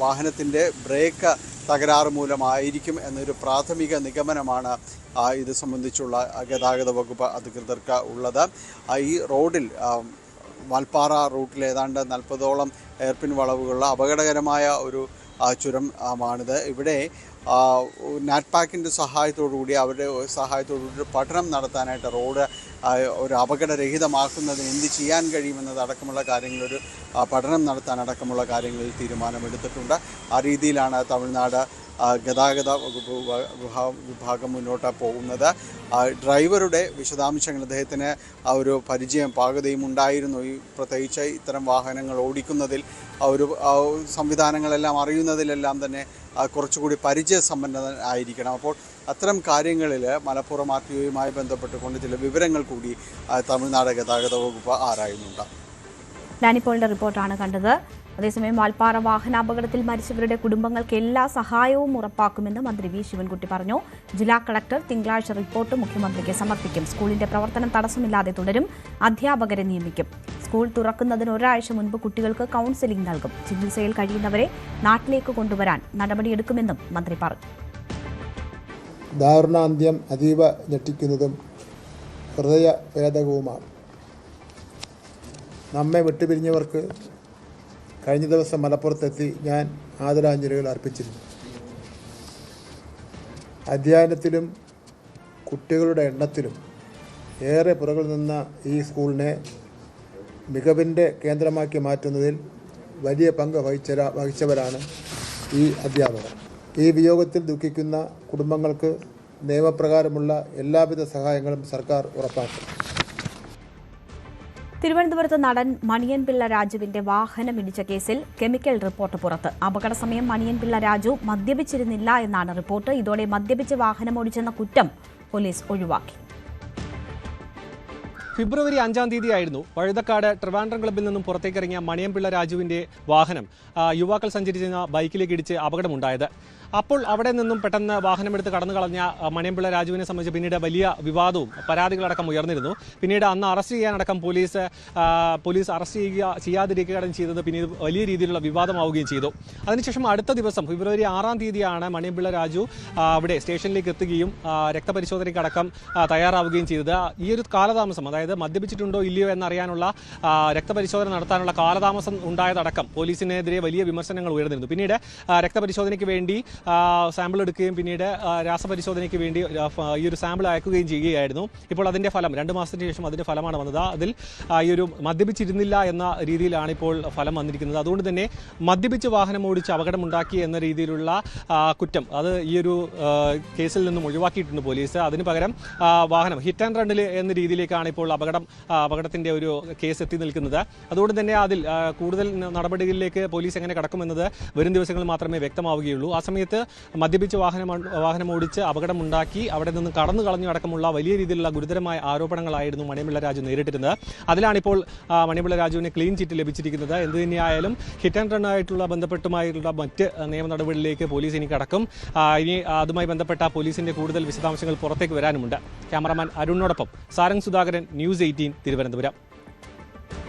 വാഹനത്തിൻ്റെ ബ്രേക്ക് തകരാറ് മൂലമായിരിക്കും എന്നൊരു പ്രാഥമിക നിഗമനമാണ് ഇത് സംബന്ധിച്ചുള്ള ഗതാഗത വകുപ്പ് അധികൃതർക്ക് ഉള്ളത്. ഈ റോഡിൽ വാൽപ്പാറ റൂട്ടിൽ ഏതാണ്ട് 40ഓളം എയർപിൻ വളവുകളുള്ള അപകടകരമായ ഒരു ചുരമാണിത്. ഇവിടെ നാറ്റ്പാക്കിൻ്റെ സഹായത്തോടുകൂടി അവരുടെ സഹായത്തോടുകൂടി പഠനം നടത്താനായിട്ട് റോഡ് ഒരു അപകടരഹിതമാക്കുന്നതിന് എന്ത് ചെയ്യാൻ കഴിയുമെന്നതടക്കമുള്ള കാര്യങ്ങളൊരു പഠനം നടത്താനടക്കമുള്ള കാര്യങ്ങളിൽ തീരുമാനമെടുത്തിട്ടുണ്ട്. ആ രീതിയിലാണ് തമിഴ്നാട് ഗതാഗത വകുപ്പ് വിഭാഗം മുന്നോട്ട് പോകുന്നത്. ഡ്രൈവറുടെ വിശദാംശങ്ങൾ, അദ്ദേഹത്തിന് ഒരു പരിചയം പാകതയും ഉണ്ടായിരുന്നു, പ്രത്യേകിച്ച് ഇത്തരം വാഹനങ്ങൾ ഓടിക്കുന്നതിൽ ഒരു സംവിധാനങ്ങളെല്ലാം അറിയുന്നതിലെല്ലാം തന്നെ കുറച്ചുകൂടി പരിചയസമ്പന്നനായിരിക്കണം. അപ്പോൾ അത്തരം കാര്യങ്ങളിൽ മലപ്പുറം RTOയുമായി ബന്ധപ്പെട്ടുകൊണ്ട് ചില വിവരങ്ങൾ കൂടി തമിഴ്നാട് ഗതാഗത വകുപ്പ് ആരായുന്നുണ്ട്. ഡാനിപ്പോളിന്റെ റിപ്പോർട്ടാണ് കണ്ടത്. അതേസമയം വാൽപ്പാറ വാഹനാപകടത്തിൽ മരിച്ചവരുടെ കുടുംബങ്ങൾക്ക് എല്ലാ സഹായവും ഉറപ്പാക്കുമെന്ന് മന്ത്രി വി ശിവൻകുട്ടി പറഞ്ഞു. ജില്ലാ കളക്ടർ തിങ്കളാഴ്ച റിപ്പോർട്ട് മുഖ്യമന്ത്രിക്ക് സമർപ്പിക്കും. സ്കൂളിന്റെ പ്രവർത്തനം തടസ്സമില്ലാതെ തുടരും. അധ്യാപകരെ നിയമിക്കും. സ്കൂൾ തുറക്കുന്നതിന് ഒരാഴ്ച മുൻപ് കുട്ടികൾക്ക് കൗൺസിലിംഗ് നൽകും. ചികിത്സയിൽ കഴിയുന്നവരെ നാട്ടിലേക്ക് കൊണ്ടുവരാൻ നടപടിയെടുക്കുമെന്നും മന്ത്രി പറഞ്ഞു. ദാരുണാന്ത്യം അതീവ ഞെട്ടിക്കുന്നതും ഹൃദയഭേദകവുമാണ്. നമ്മെ വിട്ടുപിരിഞ്ഞവർക്ക് കഴിഞ്ഞ ദിവസം മലപ്പുറത്തെത്തി ഞാൻ ആദരാഞ്ജലികൾ അർപ്പിച്ചിരുന്നു. അധ്യയനത്തിലും കുട്ടികളുടെ എണ്ണത്തിലും ഏറെ പുറകിൽ നിന്ന ഈ സ്കൂളിനെ മികവിൻ്റെ കേന്ദ്രമാക്കി മാറ്റുന്നതിൽ വലിയ പങ്ക് വഹിച്ചവരാണ് ഈ അധ്യാപകർ. ഈ വിയോഗത്തിൽ ദുഃഖിക്കുന്ന കുടുംബങ്ങൾക്ക് നിയമപ്രകാരമുള്ള എല്ലാവിധ സഹായങ്ങളും സർക്കാർ ഉറപ്പാക്കും. തിരുവനന്തപുരത്ത് നടൻ മണിയൻപിള്ള രാജുവിന്റെ വാഹനമിടിച്ച കേസിൽ കെമിക്കൽ റിപ്പോർട്ട് പുറത്ത്. അപകട സമയം മണിയൻപിള്ള രാജു മദ്യപിച്ചിരുന്നില്ല എന്നാണ് റിപ്പോർട്ട്. ഇതോടെ മദ്യപിച്ച് വാഹനമോടിച്ചെന്ന കുറ്റം പോലീസ് ഒഴിവാക്കി. ഫെബ്രുവരി 5-ാം തീയതിയായിരുന്നു വഴുതക്കാട് ട്രിവാൻഡ്രം ക്ലബ്ബിൽ നിന്നും പുറത്തേക്കിറങ്ങിയ മണിയൻപിള്ള രാജുവിന്റെ വാഹനം യുവാക്കൾ സഞ്ചരിച്ചിരുന്ന ബൈക്കിലേക്ക് ഇടിച്ച് അപകടമുണ്ടായത്. അപ്പോൾ അവിടെ നിന്നും പെട്ടെന്ന് വാഹനമെടുത്ത് കടന്നു കളഞ്ഞ മണിയൻപിള്ള രാജുവിനെ സംബന്ധിച്ച് പിന്നീട് വലിയ വിവാദവും പരാതികളടക്കം ഉയർന്നിരുന്നു. പിന്നീട് അന്ന് അറസ്റ്റ് ചെയ്യാനടക്കം പോലീസ് അറസ്റ്റ് ചെയ്യാതിരിക്കുകയും ചെയ്തത് പിന്നീട് വലിയ രീതിയിലുള്ള വിവാദമാവുകയും ചെയ്തു. അതിനുശേഷം അടുത്ത ദിവസം ഫെബ്രുവരി 6-ാം തീയതിയാണ് മണിയൻപിള്ള രാജു അവിടെ സ്റ്റേഷനിലേക്ക് എത്തുകയും രക്തപരിശോധനയ്ക്കടക്കം തയ്യാറാവുകയും ചെയ്തത്. ഈ ഒരു കാലതാമസം, അതായത് മദ്യപിച്ചിട്ടുണ്ടോ ഇല്ലയോ എന്നറിയാനുള്ള രക്തപരിശോധന നടത്താനുള്ള കാലതാമസം ഉണ്ടായതടക്കം പോലീസിനെതിരെ വലിയ വിമർശനങ്ങൾ ഉയർന്നിരുന്നു. പിന്നീട് രക്തപരിശോധനയ്ക്ക് വേണ്ടി സാമ്പിൾ എടുക്കുകയും പിന്നീട് രാസപരിശോധനയ്ക്ക് വേണ്ടി ഈ ഒരു സാമ്പിൾ അയക്കുകയും ചെയ്യുകയായിരുന്നു. ഇപ്പോൾ അതിൻ്റെ ഫലം 2 മാസത്തിന് ശേഷം അതിൻ്റെ ഫലമാണ് വന്നത്. അതിൽ ഈ ഒരു മദ്യപിച്ചിരുന്നില്ല എന്ന രീതിയിലാണ് ഇപ്പോൾ ഫലം വന്നിരിക്കുന്നത്. അതുകൊണ്ട് തന്നെ മദ്യപിച്ച് വാഹനം ഓടിച്ച് അപകടമുണ്ടാക്കി എന്ന രീതിയിലുള്ള കുറ്റം അത് ഈ ഒരു കേസിൽ നിന്നും ഒഴിവാക്കിയിട്ടുണ്ട് പോലീസ്. അതിന് പകരം വാഹനം ഹിറ്റ് ആൻഡ് റണ്ണിൽ എന്ന രീതിയിലേക്കാണ് ഇപ്പോൾ അപകടത്തിൻ്റെ ഒരു കേസ് എത്തി നിൽക്കുന്നത്. അതുകൊണ്ട് തന്നെ അതിൽ കൂടുതൽ നടപടികളിലേക്ക് പോലീസ് എങ്ങനെ കടക്കുമെന്നത് വരും ദിവസങ്ങളിൽ മാത്രമേ വ്യക്തമാവുകയുള്ളൂ. ആ സമയത്ത് മദ്യപിച്ച് വാഹനം ഓടിച്ച് അപകടമുണ്ടാക്കി അവിടെ നിന്ന് കടന്നു കളഞ്ഞു അടക്കമുള്ള വലിയ രീതിയിലുള്ള ഗുരുതരമായ ആരോപണങ്ങളായിരുന്നു മണിയൻപിള്ള രാജു നേരിട്ടിരുന്നത്. അതിലാണിപ്പോൾ മണിയൻപിള്ള രാജുവിന് ക്ലീൻ ചിറ്റ് ലഭിച്ചിരിക്കുന്നത്. എന്ത് തന്നെയായാലും ഹിറ്റ് ആൻഡ് റൺ ആയിട്ടുള്ള ബന്ധപ്പെട്ടുമായിട്ടുള്ള മറ്റ് നിയമ നടപടികളിലേക്ക് പോലീസ് ഇനി കടക്കും. ഇനി അതുമായി ബന്ധപ്പെട്ട പോലീസിന്റെ കൂടുതൽ വിശദാംശങ്ങൾ പുറത്തേക്ക് വരാനുമുണ്ട്. ക്യാമറമാൻ അരുണിനോടൊപ്പം സാരംഗ് സുധാകരൻ, ന്യൂസ് 18 തിരുവനന്തപുരം.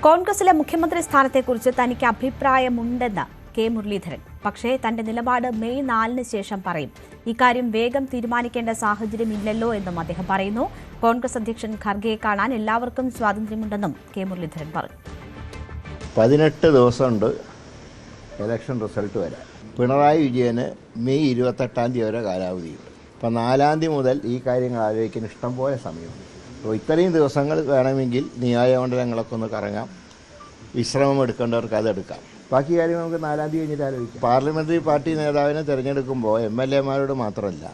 കോൺഗ്രസിലെ മുഖ്യമന്ത്രി സ്ഥാനത്തെക്കുറിച്ച് തനിക്ക് അഭിപ്രായമുണ്ടെന്ന് കെ മുരളീധരൻ. പക്ഷേ തന്റെ നിലപാട് മെയ് 4-ന് ശേഷം പറയും. ഇക്കാര്യം വേഗം തീരുമാനിക്കേണ്ട സാഹചര്യമില്ലല്ലോ എന്നും അദ്ദേഹം പറയുന്നു. കോൺഗ്രസ് അധ്യക്ഷൻ ഖർഗെയെ കാണാൻ എല്ലാവർക്കും സ്വാതന്ത്ര്യമുണ്ടെന്നും കെ മുരളീധരൻ പറഞ്ഞു. 18 ദിവസമുണ്ട് ഇലക്ഷൻ റിസൾട്ട് വരാൻ. പിണറായി വിജയന് മെയ് 28-ാം തീയതി വരെ കാലാവധിയുണ്ട്. അപ്പം 4-ാം തീയതി മുതൽ ഈ കാര്യങ്ങൾ ആലോചിക്കാൻ ഇഷ്ടംപോലെ സമയമുണ്ട്. അപ്പോൾ ഇത്രയും ദിവസങ്ങൾ വേണമെങ്കിൽ നിയോജകമണ്ഡലങ്ങളൊക്കെ ഒന്ന് കറങ്ങാം, വിശ്രമം എടുക്കേണ്ടവർക്ക് അതെടുക്കാം. ബാക്കി കാര്യം നമുക്ക് 4-ാം തീയതി കഴിഞ്ഞിട്ട് ആലോചിക്കാം. പാർലമെൻ്ററി പാർട്ടി നേതാവിനെ തിരഞ്ഞെടുക്കുമ്പോൾ MLA-മാരോട് മാത്രമല്ല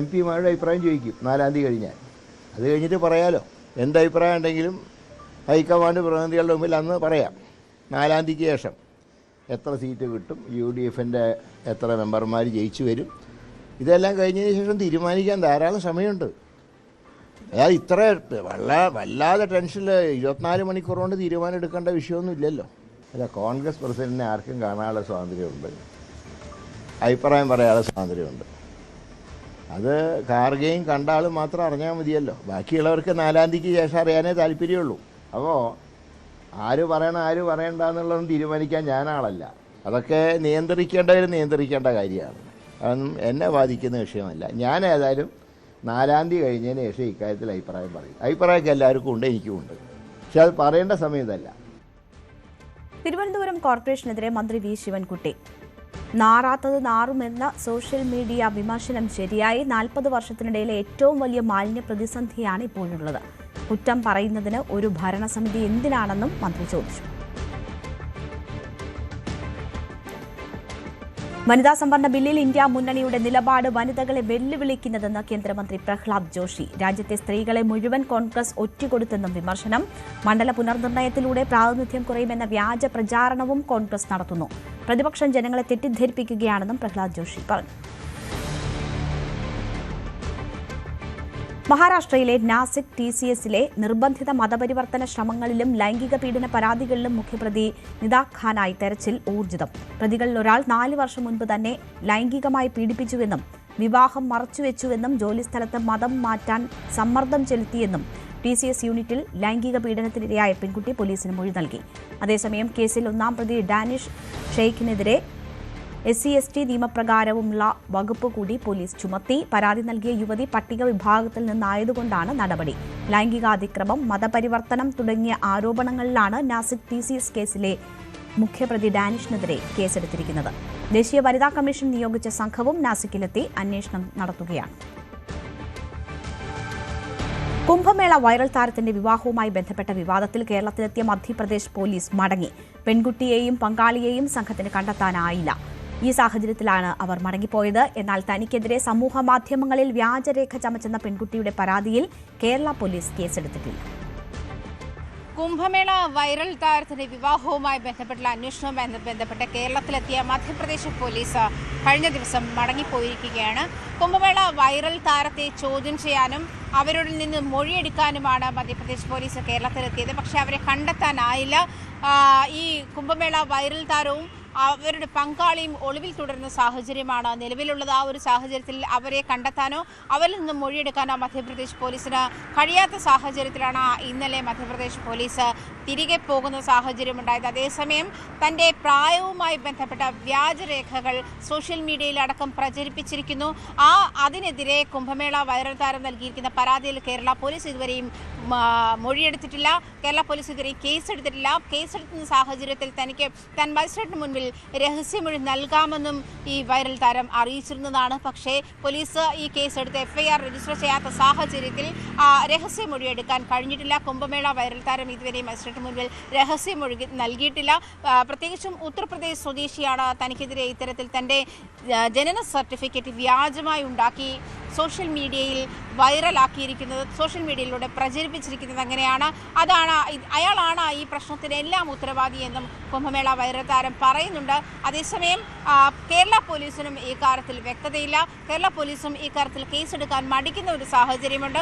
MP-മാരുടെ അഭിപ്രായം ചോദിക്കും 4-ാം തീയതി കഴിഞ്ഞാൽ. അത് കഴിഞ്ഞിട്ട് പറയാലോ. എന്തഭിപ്രായം ഉണ്ടെങ്കിലും ഹൈക്കമാൻഡ് പ്രതിനിധികളുടെ മുമ്പിൽ അന്ന് പറയാം. 4-ാം തീയതിക്ക് ശേഷം എത്ര സീറ്റ് കിട്ടും, UDF-ൻ്റെ എത്ര മെമ്പർമാർ ജയിച്ചു വരും, ഇതെല്ലാം കഴിഞ്ഞതിന് ശേഷം തീരുമാനിക്കാൻ ധാരാളം സമയമുണ്ട്. അതായത് ഇത്ര വല്ലാതെ ടെൻഷനിൽ 24 മണിക്കൂർ കൊണ്ട് തീരുമാനം എടുക്കേണ്ട വിഷയമൊന്നും ഇല്ലല്ലോ. അല്ല, കോൺഗ്രസ് പ്രസിഡന്റിനെ ആർക്കും കാണാനുള്ള സ്വാതന്ത്ര്യമുണ്ട്, അഭിപ്രായം പറയാനുള്ള സ്വാതന്ത്ര്യമുണ്ട്. അത് ഖാർഗെയും കണ്ട ആൾ മാത്രം അറിഞ്ഞാൽ മതിയല്ലോ. ബാക്കിയുള്ളവർക്ക് 4-ാം തീയതിക്ക് ശേഷം അറിയാനേ താല്പര്യമുള്ളൂ. അപ്പോൾ ആര് പറയണം ആര് പറയണ്ട എന്നുള്ളതൊന്നും തീരുമാനിക്കാൻ ഞാനാളല്ല. അതൊക്കെ നിയന്ത്രിക്കേണ്ടവർ നിയന്ത്രിക്കേണ്ട കാര്യമാണ്. അതൊന്നും എന്നെ ബാധിക്കുന്ന വിഷയമല്ല. ഞാൻ ഏതായാലും 4-ാം തീയതി കഴിഞ്ഞതിന് ശേഷം ഇക്കാര്യത്തിൽ അഭിപ്രായം പറയും. അഭിപ്രായമൊക്കെ എല്ലാവർക്കും ഉണ്ട്, എനിക്കുമുണ്ട്. പക്ഷെ അത് പറയേണ്ട സമയം ഇതല്ല. തിരുവനന്തപുരം കോർപ്പറേഷനെതിരെ മന്ത്രി വി ശിവൻകുട്ടി. നാറാത്തത് നാറുമെന്ന സോഷ്യൽ മീഡിയ വിമർശനം ശരിയായി. 40 വർഷത്തിനിടയിലെ ഏറ്റവും വലിയ മാലിന്യ പ്രതിസന്ധിയാണ് ഇപ്പോഴുള്ളത്. കുറ്റം പറയുന്നതിന് ഒരു ഭരണസമിതി എന്തിനാണെന്നും മന്ത്രി ചോദിച്ചു. വനിതാ സംവരണ ബില്ലിൽ ഇന്ത്യ മുന്നണിയുടെ നിലപാട് വനിതകളെ വെല്ലുവിളിക്കുന്നതെന്ന് കേന്ദ്രമന്ത്രി പ്രഹ്ലാദ് ജോഷി. രാജ്യത്തെ സ്ത്രീകളെ മുഴുവൻ കോൺഗ്രസ് ഒറ്റുകൊടുത്തെന്നും വിമർശനം. മണ്ഡല പുനർനിർണയത്തിലൂടെ പ്രാതിനിധ്യം കുറയുമെന്ന വ്യാജ പ്രചാരണവും കോൺഗ്രസ് നടത്തുന്നു. പ്രതിപക്ഷം ജനങ്ങളെ തെറ്റിദ്ധരിപ്പിക്കുകയാണെന്നും പ്രഹ്ലാദ് ജോഷി പറഞ്ഞു. മഹാരാഷ്ട്രയിലെ നാസിക് TCSലെ നിർബന്ധിത മതപരിവർത്തന ശ്രമങ്ങളിലും ലൈംഗിക പീഡന പരാതികളിലും മുഖ്യപ്രതി നിദാ ഖാനായി തെരച്ചിൽ ഊർജിതം. പ്രതികളിൽ ഒരാൾ 4 വർഷം മുൻപ് തന്നെ ലൈംഗികമായി പീഡിപ്പിച്ചുവെന്നും വിവാഹം മറച്ചുവെച്ചുവെന്നും ജോലിസ്ഥലത്ത് മതം മാറ്റാൻ സമ്മർദ്ദം ചെലുത്തിയെന്നും TCS യൂണിറ്റിൽ ലൈംഗിക പീഡനത്തിനിരയായ പെൺകുട്ടി പോലീസിന് മൊഴി നൽകി. അതേസമയം കേസിൽ 1-ാം പ്രതി ഡാനിഷ് ഷെയ്ഖിനെതിരെ SC/ST നിയമപ്രകാരവുമുള്ള വകുപ്പ് കൂടി പോലീസ് ചുമത്തി. പരാതി നൽകിയ യുവതി പട്ടിക വിഭാഗത്തിൽ നിന്നായതുകൊണ്ടാണ് നടപടി. ലൈംഗികാതിക്രമം, മതപരിവർത്തനം തുടങ്ങിയ ആരോപണങ്ങളിലാണ് നാസിക് TCS കേസിലെ മുഖ്യപ്രതി ഡാനിഷിനെതിരെ കേസെടുത്തിരിക്കുന്നത്. ദേശീയ വനിതാ കമ്മീഷൻ നിയോഗിച്ച സംഘവും നാസിക്കിലെത്തി അന്വേഷണം നടത്തുകയാണ്. കുംഭമേള വൈറൽ താരത്തിന്റെ വിവാഹവുമായി ബന്ധപ്പെട്ട വിവാദത്തിൽ കേരളത്തിലെത്തിയ മധ്യപ്രദേശ് പോലീസ് മടങ്ങി. പെൺകുട്ടിയെയും പങ്കാളിയെയും സംഘത്തിന് കണ്ടെത്താനായില്ല. ഈ സാഹചര്യത്തിലാണ് അവർ മടങ്ങിപ്പോയത്. എന്നാൽ തനിക്കെതിരെ സമൂഹ മാധ്യമങ്ങളിൽ വ്യാജരേഖ ചമച്ചെന്ന പെൺകുട്ടിയുടെ പരാതിയിൽ കേരള പോലീസ് കേസെടുത്തിട്ടില്ല. കുംഭമേള വൈറൽ താരത്തിന്റെ വിവാഹവുമായി ബന്ധപ്പെട്ടുള്ള അന്വേഷണവുമായി ബന്ധപ്പെട്ട് കേരളത്തിലെത്തിയ മധ്യപ്രദേശ് പോലീസ് കഴിഞ്ഞ ദിവസം മടങ്ങിപ്പോയിരിക്കുകയാണ്. കുംഭമേള വൈറൽ താരത്തെ ചോദ്യം ചെയ്യാനും അവരിൽ നിന്ന് മൊഴിയെടുക്കാനുമാണ് മധ്യപ്രദേശ് പോലീസ് കേരളത്തിലെത്തിയത്. പക്ഷേ അവരെ കണ്ടെത്താനായില്ല. ഈ കുംഭമേള വൈറൽ താരവും അവരുടെ പങ്കാളിയും ഒളിവിൽ തുടരുന്ന സാഹചര്യമാണ് നിലവിലുള്ളത്. ആ ഒരു സാഹചര്യത്തിൽ അവരെ കണ്ടെത്താനോ അവരിൽ നിന്നും മൊഴിയെടുക്കാനോ മധ്യപ്രദേശ് പോലീസിന് കഴിയാത്ത സാഹചര്യത്തിലാണ് ഇന്നലെ മധ്യപ്രദേശ് പോലീസ് തിരികെ പോകുന്ന സാഹചര്യമുണ്ടായത്. അതേസമയം തൻ്റെ പ്രായവുമായി ബന്ധപ്പെട്ട വ്യാജരേഖകൾ സോഷ്യൽ മീഡിയയിലടക്കം പ്രചരിപ്പിച്ചിരിക്കുന്നു. അതിനെതിരെ കുംഭമേള വൈറൽ താരം നൽകിയിരിക്കുന്ന പരാതിയിൽ കേരള പോലീസ് ഇതുവരെയും മൊഴിയെടുത്തിട്ടില്ല. കേരള പോലീസ് ഇതുവരെ കേസെടുത്തിട്ടില്ല. കേസെടുക്കുന്ന സാഹചര്യത്തിൽ താൻ മജിസ്ട്രേറ്റിന് മുൻപിൽ രഹസ്യമൊഴി നൽകാമെന്നും ഈ വൈറൽ താരം അറിയിച്ചിരുന്നതാണ്. പക്ഷേ പോലീസ് ഈ കേസെടുത്ത് FIR രജിസ്റ്റർ ചെയ്യാത്ത സാഹചര്യത്തിൽ രഹസ്യമൊഴി എടുക്കാൻ കഴിഞ്ഞിട്ടില്ല. കുംഭമേള വൈറൽ താരം ഇതുവരെ മജിസ്ട്രേറ്റിന് മുൻപിൽ രഹസ്യമൊഴി നൽകിയിട്ടില്ല. പ്രത്യേകിച്ചും ഉത്തർപ്രദേശ് സ്വദേശിയാണ് തനിക്കെതിരെ ഇത്തരത്തിൽ തൻ്റെ ജനന സർട്ടിഫിക്കറ്റ് വ്യാജമായി ഉണ്ടാക്കി സോഷ്യൽ മീഡിയയിൽ വൈറലാക്കിയിരിക്കുന്നത്, സോഷ്യൽ മീഡിയയിലൂടെ പ്രചരിപ്പിച്ചിരിക്കുന്നത്. അങ്ങനെയാണ് അയാളാണ് ഈ പ്രശ്നത്തിന് എല്ലാം ഉത്തരവാദിയെന്നും കുംഭമേള വൈറൽ താരം പറയുന്നുണ്ട്. അതേസമയം കേരള പോലീസിനും ഈ കാര്യത്തിൽ വ്യക്തതയില്ല. കേരള പോലീസും ഈ കാര്യത്തിൽ കേസെടുക്കാൻ മടിക്കുന്ന ഒരു സാഹചര്യമുണ്ട്.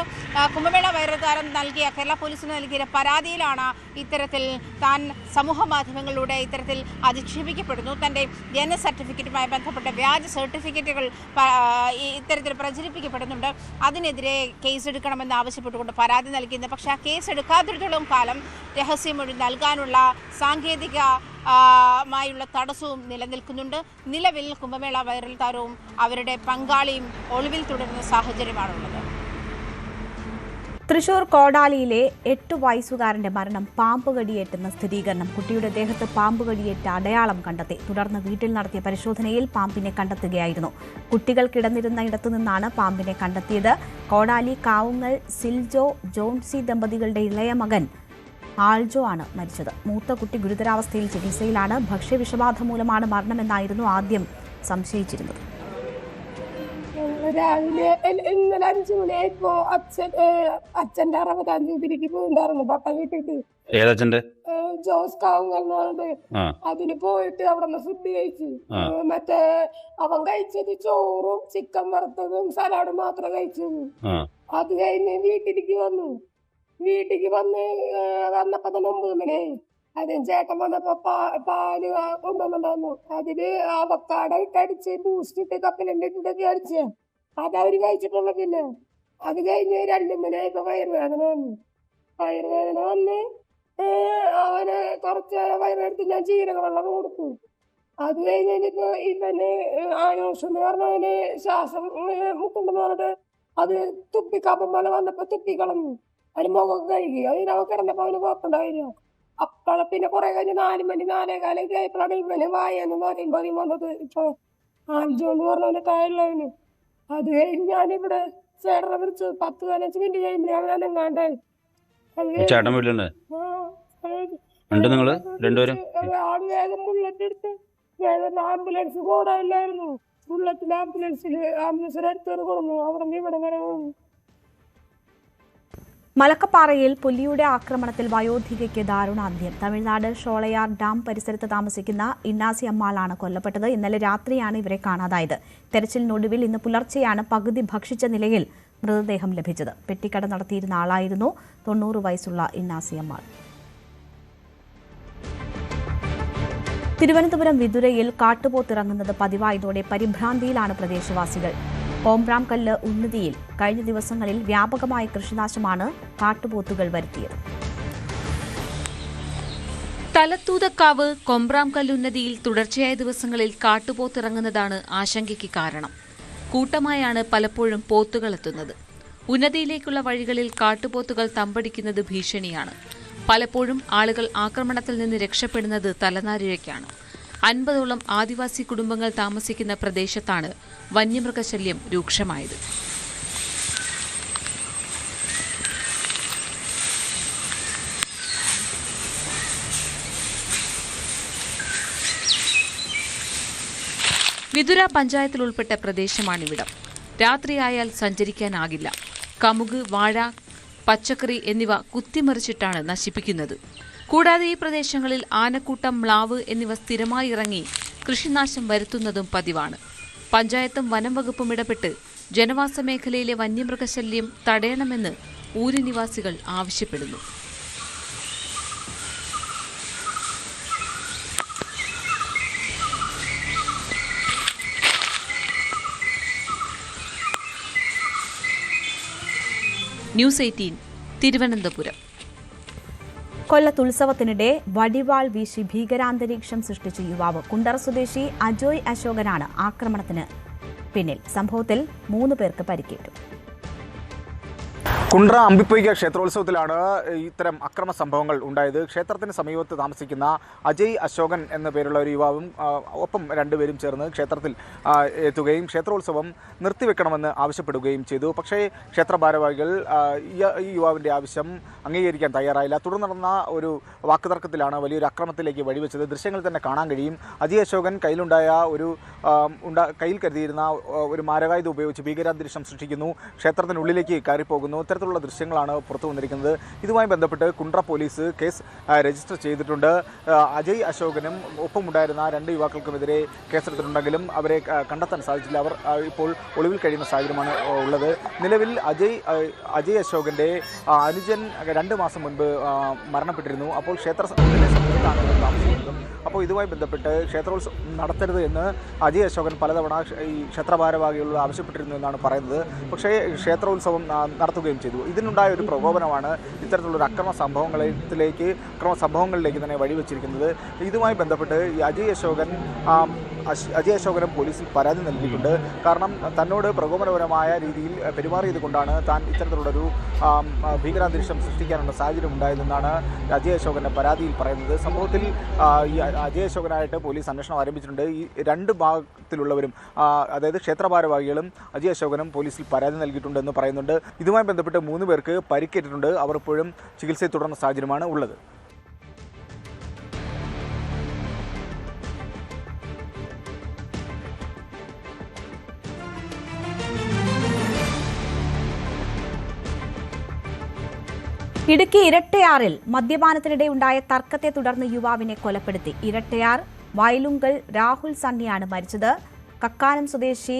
കുംഭമേള വൈറൽ താരം കേരള പോലീസിന് നൽകിയ പരാതിയിലാണ് ഇത്തരത്തിൽ താൻ സമൂഹ മാധ്യമങ്ങളിലൂടെ ഇത്തരത്തിൽ അധിക്ഷേപിക്കപ്പെടുന്നു. തൻ്റെ ജനന സർട്ടിഫിക്കറ്റുമായി ബന്ധപ്പെട്ട വ്യാജ സർട്ടിഫിക്കറ്റുകൾ ഇത്തരത്തിൽ പ്രചരിപ്പിക്കപ്പെടുന്നുണ്ട്. അതിനെതിരെ കേസെടുക്കണമെന്ന് ആവശ്യപ്പെട്ടുകൊണ്ട് പരാതി നൽകിയിരുന്നു. പക്ഷേ ആ കേസെടുക്കാത്തിടത്തോളം കാലം രഹസ്യമൊഴി നൽകാനുള്ള സാങ്കേതികമായുള്ള തടസ്സവും നിലനിൽക്കുന്നുണ്ട്. നിലവിൽ കുംഭമേള വൈറൽ താരവും അവരുടെ പങ്കാളിയും ഒളിവിൽ തുടരുന്ന സാഹചര്യമാണുള്ളത്. തൃശൂർ കോടാലിയിലെ 8 വയസ്സുകാരന്റെ മരണം പാമ്പ് കടിയേറ്റെന്ന സ്ഥിരീകരണം. കുട്ടിയുടെ ദേഹത്ത് പാമ്പ് കടിയേറ്റ അടയാളം കണ്ടെത്തി. തുടർന്ന് വീട്ടിൽ നടത്തിയ പരിശോധനയിൽ പാമ്പിനെ കണ്ടെത്തുകയായിരുന്നു. കുട്ടികൾ കിടന്നിരുന്ന ഇടത്തു നിന്നാണ് പാമ്പിനെ കണ്ടെത്തിയത്. കോടാലി കാവുങ്ങൽ സിൽജോ ജോൺസി ദമ്പതികളുടെ ഇളയ മകൻ ആൾജോ ആണ് മരിച്ചത്. മൂത്ത കുട്ടി ഗുരുതരാവസ്ഥയിൽ ചികിത്സയിലാണ്. ഭക്ഷ്യവിഷബാധ മൂലമാണ് മരണമെന്നായിരുന്നു ആദ്യം സംശയിച്ചിരുന്നത്. രാവിലെ ഇന്നലെ 5 മണിയായപ്പോ അച്ഛന്റെ 60-ാം തീയതിക്ക് പോയിണ്ടായിരുന്നു പപ്പ വീട്ടിട്ട്. ഏതച്ഛന്റെ? ജോസ് കാവുങ്ങൽ. അതിന് പോയിട്ട് അവിടെ ഫുഡ് കഴിച്ചു. മറ്റേ അവൻ കഴിച്ചത് ചോറും ചിക്കൻ വറുത്തതും സലാഡും മാത്രം കഴിച്ചത്. അത് കഴിഞ്ഞ് വീട്ടിലേക്ക് വന്നപ്പോ തന്നെ 9 മണിയായി. അതിന് ചേട്ടൻ വന്നപ്പോ പാല് കൊണ്ടുവന്നിട്ടുണ്ടായിരുന്നു. അതില് അവക്കാട ഇട്ടടിച്ച് ബൂസ്റ്റ് ഇട്ട് കപ്പലിട്ടിട്ടൊക്കെ അടിച്ച് അതവര് കഴിച്ചിട്ടുള്ള. പിന്നെ അത് കഴിഞ്ഞ് 2 മണിയായപ്പോ വയറുവേദന വന്ന് അവന് കുറച്ച് വയറെടുത്ത് ഞാൻ ജീരകവെള്ളം കൊടുത്തു. അത് കഴിഞ്ഞിപ്പോ ഇവന് ആയോഷം എന്ന് പറഞ്ഞവന് ശ്വാസം മുട്ടുണ്ടെന്ന് പറഞ്ഞിട്ട് അത് തുപ്പിക്കാപ്പം പോലെ വന്നപ്പോ തുപ്പിക്കളഞ്ഞു. അതിന് മുഖം കഴുകി. അതിനവ കിടന്നപ്പോ അവന് കുഴപ്പമുണ്ടായില്ല. അപ്പളെ പിന്നെ കുറെ കഴിഞ്ഞ് 4 മണി 4:15 ആയപ്പോഴാണ് ഇവന് വായെന്ന് പറയുമ്പോ വന്നത്. ഇപ്പൊ ആൽജോന്ന് പറഞ്ഞവന് താഴെയുള്ളവന്. അത് കഴിഞ്ഞ് ഞാനിവിടെ ചേട്ടനെ വിളിച്ചു 10-15 മിനിറ്റ് കഴിയുമ്പോൾ അവനെങ്ങാണ്ടായി. ചേട്ടൻ വീട്ടിലുണ്ട്? ഉണ്ട് നിങ്ങള് രണ്ടുപേരും? ആള് വേഗം ബുള്ളറ്റ് എടുത്ത് വേഗം ആംബുലൻസ് കൂടാനില്ലായിരുന്നു. ബുള്ളറ്റിൽ ആംബുലൻസിൽ എടുത്തു കൊടുന്നു. അവിടെ നിന്ന് ഇവിടെ വരെ വന്നു. മലക്കപ്പാറയിൽ പുലിയുടെ ആക്രമണത്തിൽ വയോധികയ്ക്ക് ദാരുണാന്ത്യം. തമിഴ്നാട് ഷോളയാർ ഡാം പരിസരത്ത് താമസിക്കുന്ന ഇന്നാസി അമ്മാളാണ് കൊല്ലപ്പെട്ടത്. ഇന്നലെ രാത്രിയാണ് ഇവരെ കാണാതായത്. തെരച്ചിലിനൊടുവിൽ ഇന്ന് പുലർച്ചെയാണ് പകുതി ഭക്ഷിച്ച നിലയിൽ മൃതദേഹം ലഭിച്ചത്. പെട്ടിക്കട നടത്തിയിരുന്ന ആളായിരുന്നു 90 വയസ്സുള്ള ഇന്നാസി അമ്മാൾ. തിരുവനന്തപുരം വിതുരയിൽ കാട്ടുപോത്തിറങ്ങുന്നത് പതിവായതോടെ പരിഭ്രാന്തിയിലാണ് പ്രദേശവാസികൾ. കോമ്പ്രാംകല്ല് ഉന്നതിയിൽ കഴിഞ്ഞ ദിവസങ്ങളിൽ വ്യാപകമായ കൃഷിനാശമാണ് കാട്ടുപോത്തുകൾ വരുത്തിയത്. തലത്തൂതക്കാവ് കൊമ്പ്രാംകല്ലുന്നതിയിൽ തുടർച്ചയായ ദിവസങ്ങളിൽ കാട്ടുപോത്തിറങ്ങുന്നതാണ് ആശങ്കയ്ക്ക് കാരണം. കൂട്ടമായാണ് പലപ്പോഴും പോത്തുകൾ എത്തുന്നത്. ഉന്നതിയിലേക്കുള്ള വഴികളിൽ കാട്ടുപോത്തുകൾ തമ്പടിക്കുന്നത് ഭീഷണിയാണ്. പലപ്പോഴും ആളുകൾ ആക്രമണത്തിൽ നിന്ന് രക്ഷപ്പെടുന്നത് തലനാരിഴയ്ക്കാണ്. 50ഓളം ആദിവാസി കുടുംബങ്ങൾ താമസിക്കുന്ന പ്രദേശത്താണ് വന്യമൃഗശല്യം രൂക്ഷമായത്. വിതുര പഞ്ചായത്തിൽ ഉൾപ്പെട്ട പ്രദേശമാണിവിടം. രാത്രിയായാൽ സഞ്ചരിക്കാനാകില്ല. കമുക്, വാഴ, പച്ചക്കറി എന്നിവ കുത്തിമറിച്ചിട്ടാണ് നശിപ്പിക്കുന്നത്. കൂടാതെ ഈ പ്രദേശങ്ങളിൽ ആനക്കൂട്ടം, മ്ലാവ് എന്നിവ സ്ഥിരമായി ഇറങ്ങി കൃഷിനാശം വരുത്തുന്നതും പതിവാണ്. പഞ്ചായത്തും വനം വകുപ്പും ഇടപെട്ട് ജനവാസ മേഖലയിലെ വന്യമൃഗശല്യം തടയണമെന്ന് ഊര് നിവാസികൾ ആവശ്യപ്പെടുന്നു. ന്യൂസ് 18 തിരുവനന്തപുരം. കൊല്ലത്ത് ഉത്സവത്തിനിടെ വടിവാൾ വീശി ഭീകരാന്തരീക്ഷം സൃഷ്ടിച്ച യുവാവ്. കുണ്ടറ സ്വദേശി അജോയ് അശോകനാണ് ആക്രമണത്തിന് പിന്നിൽ. സംഭവത്തിൽ 3 പേർക്ക് പരിക്കേറ്റു. കുണ്ട്ര അമ്പിപ്പൊയ്ക ക്ഷേത്രോത്സവത്തിലാണ് ഇത്തരം അക്രമ സംഭവങ്ങൾ ഉണ്ടായത്. ക്ഷേത്രത്തിന് സമീപത്ത് താമസിക്കുന്ന അജയ് അശോകൻ എന്ന പേരുള്ള ഒരു യുവാവും ഒപ്പം 2 പേരും ചേർന്ന് ക്ഷേത്രത്തിൽ എത്തുകയും ക്ഷേത്രോത്സവം നിർത്തിവെക്കണമെന്ന് ആവശ്യപ്പെടുകയും ചെയ്തു. പക്ഷേ ക്ഷേത്ര ഭാരവാഹികൾ ഈ യുവാവിൻ്റെ ആവശ്യം അംഗീകരിക്കാൻ തയ്യാറായില്ല. തുടർന്ന് നടന്ന ഒരു വാക്കുതർക്കത്തിലാണ് വലിയൊരു അക്രമത്തിലേക്ക് വഴിവെച്ചത്. ദൃശ്യങ്ങളിൽ തന്നെ കാണാൻ കഴിയും. അജയ് അശോകൻ കയ്യിൽ കരുതിയിരുന്ന ഒരു മാരകായുധം ഉപയോഗിച്ച് ഭീകരാന്തരീക്ഷം സൃഷ്ടിക്കുന്നു. ക്ഷേത്രത്തിനുള്ളിലേക്ക് കയറിപ്പോകുന്നു. ഇത്തരത്തിലുള്ള ദൃശ്യങ്ങളാണ് പുറത്തു വന്നിരിക്കുന്നത്. ഇതുമായി ബന്ധപ്പെട്ട് കുണ്ട്ര പോലീസ് കേസ് രജിസ്റ്റർ ചെയ്തിട്ടുണ്ട്. അജയ് അശോകനും ഒപ്പമുണ്ടായിരുന്ന 2 യുവാക്കൾക്കുമെതിരെ കേസെടുത്തിട്ടുണ്ടെങ്കിലും അവരെ കണ്ടെത്താൻ സാധിച്ചില്ല. അവർ ഇപ്പോൾ ഒളിവിൽ കഴിയുന്ന സാഹചര്യമാണ് ഉള്ളത്. നിലവിൽ അജയ് അശോകൻ്റെ അനുജൻ 2 മാസം മുൻപ് മരണപ്പെട്ടിരുന്നു. അപ്പോൾ ക്ഷേത്രത്തിൻ്റെ സമീപത്താണ് താമസിക്കുന്നത്. അപ്പോൾ ഇതുമായി ബന്ധപ്പെട്ട് ക്ഷേത്രോത്സവം നടത്തരുത് എന്ന് അജയ് അശോകൻ പലതവണ ഈ ക്ഷേത്രഭാരവാഹികളോട് ആവശ്യപ്പെട്ടിരുന്നു എന്നാണ് പറയുന്നത്. പക്ഷേ ക്ഷേത്രോത്സവം നടത്തുകയും ചെയ്തു. ഇതിനുണ്ടായ ഒരു പ്രകോപനമാണ് ഇത്തരത്തിലുള്ള അക്രമ സംഭവങ്ങളിലേക്ക് തന്നെ വഴിവെച്ചിരിക്കുന്നത്. ഇതുമായി ബന്ധപ്പെട്ട് ഈ അജയ് അശോകനും പോലീസിൽ പരാതി നൽകിയിട്ടുണ്ട്. കാരണം തന്നോട് പ്രകോപനപരമായ രീതിയിൽ പെരുമാറിയത് കൊണ്ടാണ് താൻ ഇത്തരത്തിലുള്ളൊരു ഭീകരാന്തരീക്ഷം സൃഷ്ടിക്കാനുള്ള സാഹചര്യം ഉണ്ടായതെന്നാണ് അജയ് അശോകൻ്റെ പരാതിയിൽ പറയുന്നത്. സംഭവത്തിൽ ഈ അജയ് അശോകനായിട്ട് പോലീസ് അന്വേഷണം ആരംഭിച്ചിട്ടുണ്ട്. ഈ 2 ഭാഗത്തിലുള്ളവരും അതായത് ക്ഷേത്രഭാരവാഹികളും അജയ് അശോകനും പോലീസിൽ പരാതി നൽകിയിട്ടുണ്ടെന്ന് പറയുന്നുണ്ട്. ഇതുമായി ബന്ധപ്പെട്ട് 3 പേർക്ക് പരിക്കേറ്റിട്ടുണ്ട്. അവർ ഇപ്പോഴും ചികിത്സയെ തുടർന്ന സാഹചര്യമാണ് ഉള്ളത്. ഇടുക്കി ഇരട്ടയാറിൽ മദ്യപാനത്തിനിടെ ഉണ്ടായ തർക്കത്തെ തുടർന്ന് യുവാവിനെ കൊലപ്പെടുത്തി. ഇരട്ടയാർ വയലുങ്കൽ രാഹുൽ സണ്ണിയാണ് മരിച്ചത്. കക്കാനം സ്വദേശി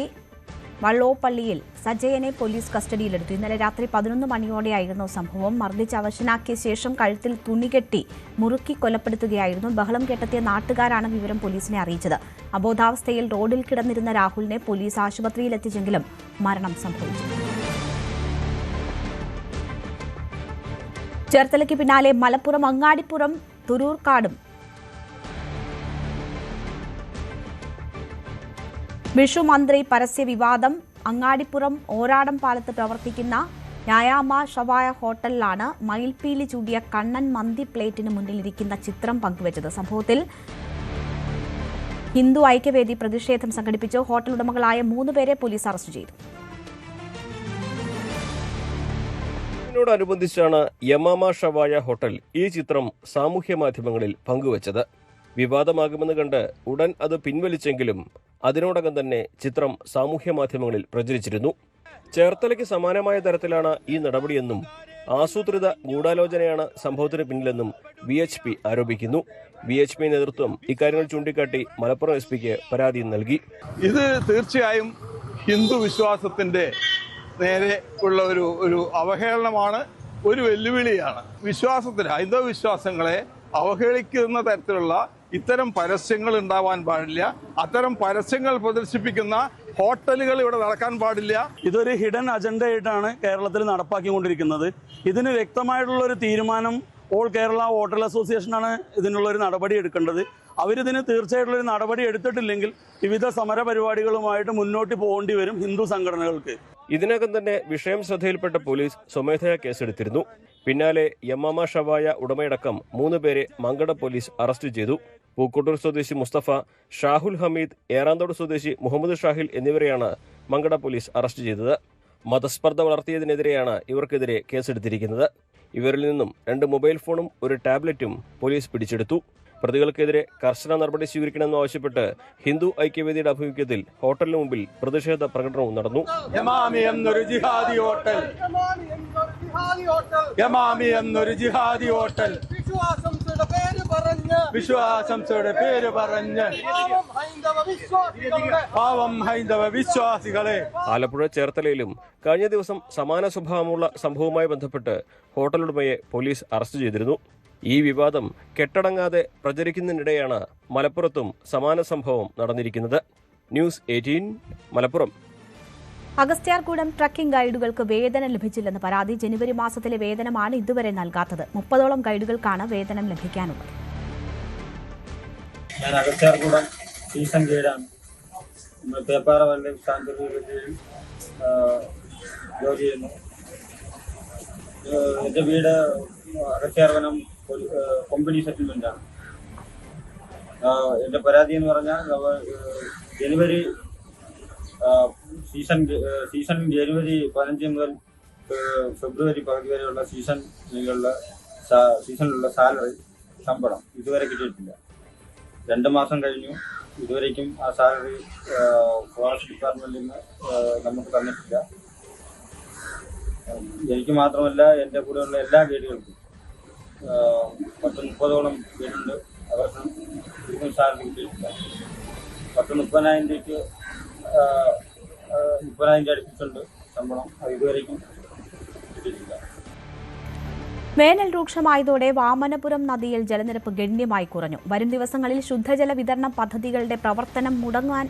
വള്ളോപ്പള്ളിയിൽ സജയനെ പോലീസ് കസ്റ്റഡിയിലെടുത്തു. ഇന്നലെ രാത്രി 11 മണിയോടെയായിരുന്നു സംഭവം. മർദ്ദിച്ച് അവശനാക്കിയ ശേഷം കഴുത്തിൽ തുണികെട്ടി മുറുക്കി കൊലപ്പെടുത്തുകയായിരുന്നു. ബഹളം കേട്ടെത്തിയ നാട്ടുകാരാണ് വിവരം പോലീസിനെ അറിയിച്ചത്. അബോധാവസ്ഥയിൽ റോഡിൽ കിടന്നിരുന്ന രാഹുലിനെ പോലീസ് ആശുപത്രിയിലെത്തിച്ചെങ്കിലും മരണം സംഭവിച്ചു. ചേർത്തലയ്ക്ക് പിന്നാലെ മലപ്പുറം അങ്ങാടിപ്പുറം തുരൂർക്കാടും വിഷു മന്ത്രി പരസ്യ വിവാദം. അങ്ങാടിപ്പുറം ഓരാടം പാലത്ത് പ്രവർത്തിക്കുന്ന ന്യായാമ ഷവായ ഹോട്ടലിലാണ് മയിൽപീലി ചൂടിയ കണ്ണൻ മന്തി പ്ലേറ്റിന് മുന്നിലിരിക്കുന്ന ചിത്രം പങ്കുവച്ചത്. സംഭവത്തിൽ ഹിന്ദു ഐക്യവേദി പ്രതിഷേധം സംഘടിപ്പിച്ചു. ഹോട്ടൽ ഉടമകളായ 3 പേരെ പോലീസ് അറസ്റ്റ് ചെയ്തു. ോടനുബന്ധിച്ചാണ് യമാമ ഷവായ ഹോട്ടൽ ഈ ചിത്രം സാമൂഹ്യ മാധ്യമങ്ങളിൽ പങ്കുവച്ചത്. വിവാദമാകുമെന്ന് കണ്ട് ഉടൻ അത് പിൻവലിച്ചെങ്കിലും അതിനോടകം തന്നെ ചിത്രം സാമൂഹ്യ മാധ്യമങ്ങളിൽ പ്രചരിച്ചിരുന്നു. ചേർത്തലയ്ക്ക് സമാനമായ തരത്തിലാണ് ഈ നടപടിയെന്നും ആസൂത്രിത ഗൂഢാലോചനയാണ് സംഭവത്തിന് പിന്നിലെന്നും VHP ആരോപിക്കുന്നു. VHP നേതൃത്വം ഇക്കാര്യങ്ങൾ ചൂണ്ടിക്കാട്ടി മലപ്പുറം SP-ക്ക് പരാതി നൽകി. ഇത് തീർച്ചയായും ഹിന്ദു വിശ്വാസത്തിന്റെ നേരെ ഉള്ള ഒരു അവഹേളനമാണ്, ഒരു വെല്ലുവിളിയാണ്. വിശ്വാസത്തിന് ഹൈന്ദവ വിശ്വാസങ്ങളെ അവഹേളിക്കുന്ന തരത്തിലുള്ള ഇത്തരം പരസ്യങ്ങൾ ഉണ്ടാവാൻ പാടില്ല. അത്തരം പരസ്യങ്ങൾ പ്രദർശിപ്പിക്കുന്ന ഹോട്ടലുകൾ ഇവിടെ നടക്കാൻ പാടില്ല. ഇതൊരു ഹിഡൻ അജണ്ടയായിട്ടാണ് കേരളത്തിൽ നടപ്പാക്കിക്കൊണ്ടിരിക്കുന്നത്. ഇതിന് വ്യക്തമായിട്ടുള്ളൊരു തീരുമാനം ഓൾ കേരള ഹോട്ടൽ അസോസിയേഷനാണ് ഇതിനുള്ളൊരു നടപടി എടുക്കേണ്ടത്. അവരിതിന് തീർച്ചയായിട്ടുള്ളൊരു നടപടി എടുത്തിട്ടില്ലെങ്കിൽ വിവിധ സമര പരിപാടികളുമായിട്ട് മുന്നോട്ട് പോകേണ്ടി വരും ഹിന്ദു സംഘടനകൾക്ക്. ഇതിനകം തന്നെ വിഷയം ശ്രദ്ധയിൽപ്പെട്ട പോലീസ് സ്വമേധയാ കേസെടുത്തിരുന്നു. പിന്നാലെ യമാമ ഷവായ ഉടമയടക്കം 3 പേരെ മങ്കട പോലീസ് അറസ്റ്റ് ചെയ്തു. പൂക്കോട്ടൂർ സ്വദേശി മുസ്തഫ, ഷാഹുൽ ഹമീദ്, ഏറാന്തോട് സ്വദേശി മുഹമ്മദ് ഷാഹിൽ എന്നിവരെയാണ് മങ്കട പോലീസ് അറസ്റ്റ് ചെയ്തത്. മതസ്പർദ്ധ വളർത്തിയതിനെതിരെയാണ് ഇവർക്കെതിരെ കേസെടുത്തിരിക്കുന്നത്. ഇവരിൽ നിന്നും 2 മൊബൈൽ ഫോണും 1 ടാബ്ലറ്റും പോലീസ് പിടിച്ചെടുത്തു. പ്രതികൾക്കെതിരെ കർശന നടപടി സ്വീകരിക്കണമെന്നാവശ്യപ്പെട്ട് ഹിന്ദു ഐക്യവേദിയുടെ ആഭിമുഖ്യത്തിൽ ഹോട്ടലിന് മുമ്പിൽ പ്രതിഷേധ പ്രകടനവും നടന്നു. യമാമി എന്നൊരു ജിഹാദി ഹോട്ടൽ, യമാമി എന്നൊരു ജിഹാദി ഹോട്ടൽ, വിശ്വാസംസയുടെ പേര് പറഞ്ഞ് പാവം ഹൈന്ദവ വിശ്വാസികളെ. ആലപ്പുഴ ചേർത്തലയിലും കഴിഞ്ഞ ദിവസം സമാന സ്വഭാവമുള്ള സംഭവവുമായി ബന്ധപ്പെട്ട് ഹോട്ടൽ ഉടമയെ പോലീസ് അറസ്റ്റ് ചെയ്തിരുന്നു. ഈ വിവാദം കെട്ടടങ്ങാതെ പ്രചരിക്കുന്നതിനിടെയാണ് മലപ്പുറത്തും സമാന സംഭവം നടന്നിരിക്കുന്നത്. ന്യൂസ് 18 മലപ്പുറം. അഗസ്ത്യാർകൂടം ട്രക്കിംഗ് ഗൈഡുകൾക്ക് വേതനം ലഭിച്ചില്ലെന്ന് പരാതി. ജനുവരി മാസത്തിലെ വേതനമാണ് ഇതുവരെ നൽകാത്തത്. 30ഓളം ഗൈഡുകൾക്കാണ് വേതനം ലഭിക്കാനുള്ളത്. ഞാൻ അഗസ്ത്യാർകൂടം സീസൺ ഗൈഡാണ്. പേപ്പാറ വൈൽഡ് ലൈഫ് സാങ്ച്വറിയിൽ ജോലി ചെയ്യുന്നു. എൻ്റെ വീട് അഗസ്ത്യാർവനം കമ്പനി സെറ്റിൽമെൻ്റാണ്. എൻ്റെ പരാതി എന്ന് പറഞ്ഞാൽ ജനുവരി സീസൺ ജനുവരി 15 മുതൽ ഫെബ്രുവരി പകുതി വരെയുള്ള സീസണിലുള്ള സാലറി ശമ്പളം ഇതുവരെ കിട്ടിയിട്ടില്ല. 2 മാസം കഴിഞ്ഞു, ഇതുവരേക്കും ആ സാലറി ഫോറസ്റ്റ് ഡിപ്പാർട്ട്മെന്റിൽ നിന്ന് നമുക്ക് തന്നിട്ടില്ല. എനിക്ക് മാത്രമല്ല എൻ്റെ കൂടെയുള്ള എല്ലാ ഗൈഡുകൾക്കും 30-30ഓളം ഗൈഡുണ്ട്. അവർക്ക് ഇതും സാലറി കിട്ടിയിട്ടില്ല. 30,000 രൂപയ്ക്ക് 30,000 അടുപ്പിച്ചുണ്ട് ശമ്പളം. അത് ഇതുവരേക്കും കിട്ടിയിട്ടില്ല. വേനൽ രൂക്ഷമായതോടെ വാമനപുരം നദിയിൽ ജലനിരപ്പ് ഗണ്യമായി കുറഞ്ഞു. വരും ദിവസങ്ങളിൽ ശുദ്ധജല വിതരണ പദ്ധതികളുടെ പ്രവർത്തനം മുടങ്ങാൻ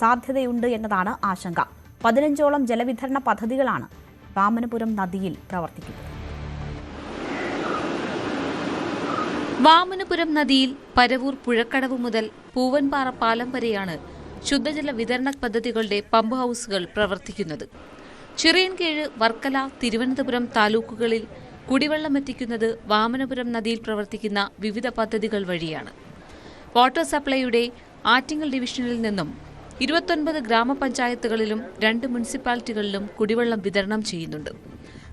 സാധ്യതയുണ്ട് എന്നതാണ് ആശങ്ക. 15ഓളം ജലവിതരണ പദ്ധതികളാണ് വാമനപുരം നദിയിൽ പ്രവർത്തിക്കുന്നത്. വാമനപുരം നദിയിൽ പരവൂർ പുഴക്കടവ് മുതൽ പൂവൻപാറ പാലം വരെയാണ് ശുദ്ധജല വിതരണ പദ്ധതികളുടെ പമ്പ് ഹൌസുകൾ പ്രവർത്തിക്കുന്നത്. ചിറയൻകീഴ്, വർക്കല, തിരുവനന്തപുരം താലൂക്കുകളിൽ കുടിവെള്ളം എത്തിക്കുന്നത് വാമനപുരം നദിയിൽ പ്രവർത്തിക്കുന്ന വിവിധ പദ്ധതികൾ വഴിയാണ്. വാട്ടർ സപ്ലൈയുടെ ആറ്റിങ്ങൽ ഡിവിഷനിൽ നിന്നും 29 ഗ്രാമപഞ്ചായത്തുകളിലും 2 മുനിസിപ്പാലിറ്റികളിലും കുടിവെള്ളം വിതരണം ചെയ്യുന്നുണ്ട്.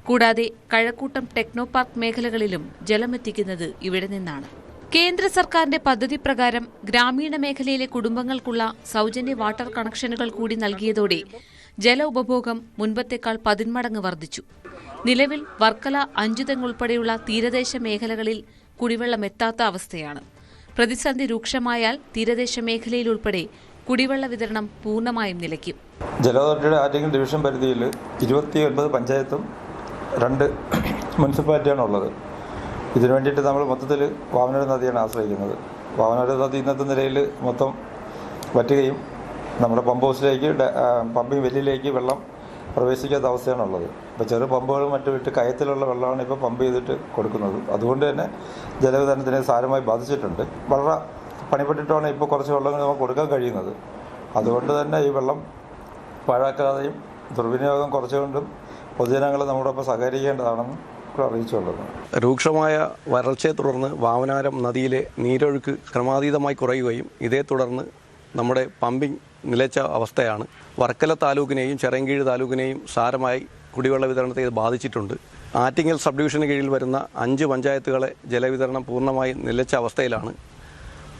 കൂടാതെ കഴക്കൂട്ടം ടെക്നോ പാർക്ക് മേഖലകളിലും ജലമെത്തിക്കുന്നത് ഇവിടെ നിന്നാണ്. കേന്ദ്ര സർക്കാരിന്റെ പദ്ധതി പ്രകാരം ഗ്രാമീണ മേഖലയിലെ കുടുംബങ്ങൾക്കുള്ള സൗജന്യ വാട്ടർ കണക്ഷനുകൾ കൂടി നൽകിയതോടെ ജല ഉപഭോഗം മുൻപത്തേക്കാൾ 10 മടങ്ങ് വർദ്ധിച്ചു. നിലവിൽ വർക്കല, അഞ്ചുതെങ്ങ് ഉൾപ്പെടെയുള്ള തീരദേശ മേഖലകളിൽ കുടിവെള്ളം എത്താത്ത അവസ്ഥയാണ്. പ്രതിസന്ധി രൂക്ഷമായാൽ തീരദേശ മേഖലയിൽ ഉൾപ്പെടെ കുടിവെള്ള വിതരണം പൂർണ്ണമായും നിലയ്ക്കും. ജല അതോറിറ്റിയുടെ ആറ്റിങ്ങൽ ഡിവിഷൻ പരിധിയിൽ 29 പഞ്ചായത്തും 2 മുനിസിപ്പാലിറ്റിയാണ് ഉള്ളത്. ഇതിനു വേണ്ടിയിട്ട് നമ്മൾ മൊത്തത്തിൽ വാമനപുരം നദിയാണ് ആശ്രയിക്കുന്നത്. വാമനപുരം നദി ഇന്നത്തെ നിലയിൽ മൊത്തം വറ്റുകയും നമ്മുടെ പമ്പ് ഹൗസിലേക്ക് പമ്പിങ് വെല്ലിലേക്ക് വെള്ളം പ്രവേശിക്കാത്ത അവസ്ഥയാണുള്ളത്. ഇപ്പോൾ ചെറു പമ്പുകളും മറ്റും ഇട്ട് കയത്തിലുള്ള വെള്ളമാണ് ഇപ്പോൾ പമ്പ് ചെയ്തിട്ട് കൊടുക്കുന്നത്. അതുകൊണ്ട് തന്നെ ജലവിതരണത്തിനെ സാരമായി ബാധിച്ചിട്ടുണ്ട്. വളരെ പണിപ്പെട്ടിട്ടാണ് ഇപ്പോൾ കുറച്ച് വെള്ളങ്ങൾ നമുക്ക് കൊടുക്കാൻ കഴിയുന്നത്. അതുകൊണ്ട് തന്നെ ഈ വെള്ളം പാഴാക്കാതെയും ദുർവിനിയോഗം കുറച്ചുകൊണ്ടും പൊതുജനങ്ങൾ നമ്മോടൊപ്പം സഹകരിക്കേണ്ടതാണെന്ന് അറിയിച്ചുള്ളത്. രൂക്ഷമായ വരൾച്ചയെ തുടർന്ന് വാവനാരം നദിയിലെ നീരൊഴുക്ക് ക്രമാതീതമായി കുറയുകയും ഇതേ തുടർന്ന് നമ്മുടെ പമ്പിംഗ് നിലച്ച അവസ്ഥയാണ്. വർക്കല താലൂക്കിനെയും ചിറയൻകീഴ് താലൂക്കിനെയും സാരമായി കുടിവെള്ള വിതരണത്തെ ഇത് ബാധിച്ചിട്ടുണ്ട്. ആറ്റിങ്ങൽ സബ് ഡിവിഷന് കീഴിൽ വരുന്ന 5 പഞ്ചായത്തുകളെ ജലവിതരണം പൂർണ്ണമായി നിലച്ച അവസ്ഥയിലാണ്.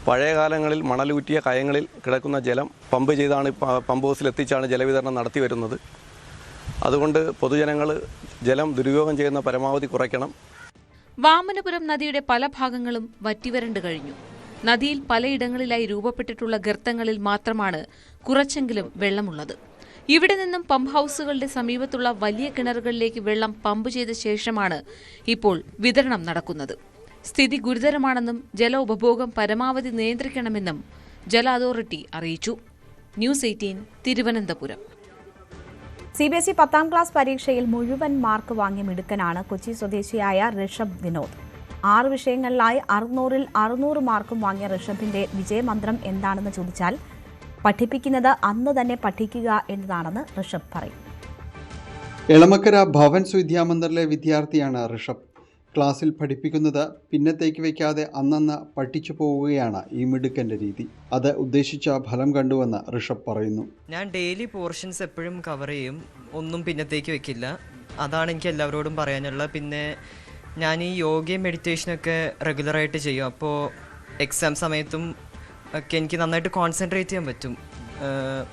പഴയ കാലങ്ങളിൽ മണലൂറ്റിയ കയങ്ങളിൽ കിടക്കുന്ന ജലം പമ്പ് ചെയ്താണ് പമ്പ് ഹൗസിൽ എത്തിച്ചാണ് ജലവിതരണം നടത്തി വരുന്നത്. അതുകൊണ്ട് പൊതുജനങ്ങൾ ജലം ദുരുപയോഗം ചെയ്യുന്ന പരമാവധി കുറയ്ക്കണം. വാമനപുരം നദിയുടെ പല ഭാഗങ്ങളും വറ്റിവരണ്ടു കഴിഞ്ഞു. നദിയിൽ പലയിടങ്ങളിലായി രൂപപ്പെട്ടിട്ടുള്ള ഗർത്തങ്ങളിൽ മാത്രമാണ് കുറച്ചെങ്കിലും വെള്ളമുള്ളത്. ഇവിടെ നിന്നും പമ്പ് ഹൌസുകളുടെ സമീപത്തുള്ള വലിയ കിണറുകളിലേക്ക് വെള്ളം പമ്പ് ചെയ്ത ശേഷമാണ് ഇപ്പോൾ വിതരണം നടക്കുന്നത്. സ്ഥിതി ഗുരുതരമാണെന്നും ജല ഉപഭോഗം പരമാവധി നിയന്ത്രിക്കണമെന്നും ജല അതോറിറ്റി അറിയിച്ചു. ന്യൂസ് 18 തിരുവനന്തപുരം. CBSE 10ാം ക്ലാസ് പരീക്ഷയിൽ മുഴുവൻ മാർക്ക് വാങ്ങിയ മിടുക്കനാണ് കൊച്ചി സ്വദേശിയായ ഋഷഭ് വിനോദ്. 6 വിഷയങ്ങളിലായി 600-ൽ 600 മാർക്കും വാങ്ങിയ ഋഷഭിന്റെ വിജയമന്ത്രം എന്താണെന്ന് ചോദിച്ചാൽ പഠിപ്പിക്കുന്നത് അന്ന് തന്നെ പഠിക്കുക എന്നതാണെന്ന് ഋഷഭ് പറയും. എളമക്കര ഭവൻസ് വിദ്യാമന്ദിറിലെ വിദ്യാർത്ഥിയാണ് ഋഷഭ്. ക്ലാസ്സിൽ പഠിപ്പിക്കുന്നത് പിന്നത്തേക്ക് വയ്ക്കാതെ അന്നന്ന് പഠിച്ചു പോവുകയാണ് ഈ മിടുക്കൻ്റെ രീതി. അത് ഉദ്ദേശിച്ച ഫലം കണ്ടുവെന്ന് ഋഷഭ് പറയുന്നു. ഞാൻ ഡെയിലി പോർഷൻസ് എപ്പോഴും കവർ ചെയ്യും, ഒന്നും പിന്നത്തേക്ക് വെക്കില്ല. അതാണ് എനിക്ക് എല്ലാവരോടും പറയാനുള്ളത്. പിന്നെ ഞാൻ ഈ യോഗയും മെഡിറ്റേഷനൊക്കെ റെഗുലറായിട്ട് ചെയ്യും. അപ്പോൾ എക്സാം സമയത്തും ഒക്കെ എനിക്ക് നന്നായിട്ട് കോൺസെൻട്രേറ്റ് ചെയ്യാൻ പറ്റും.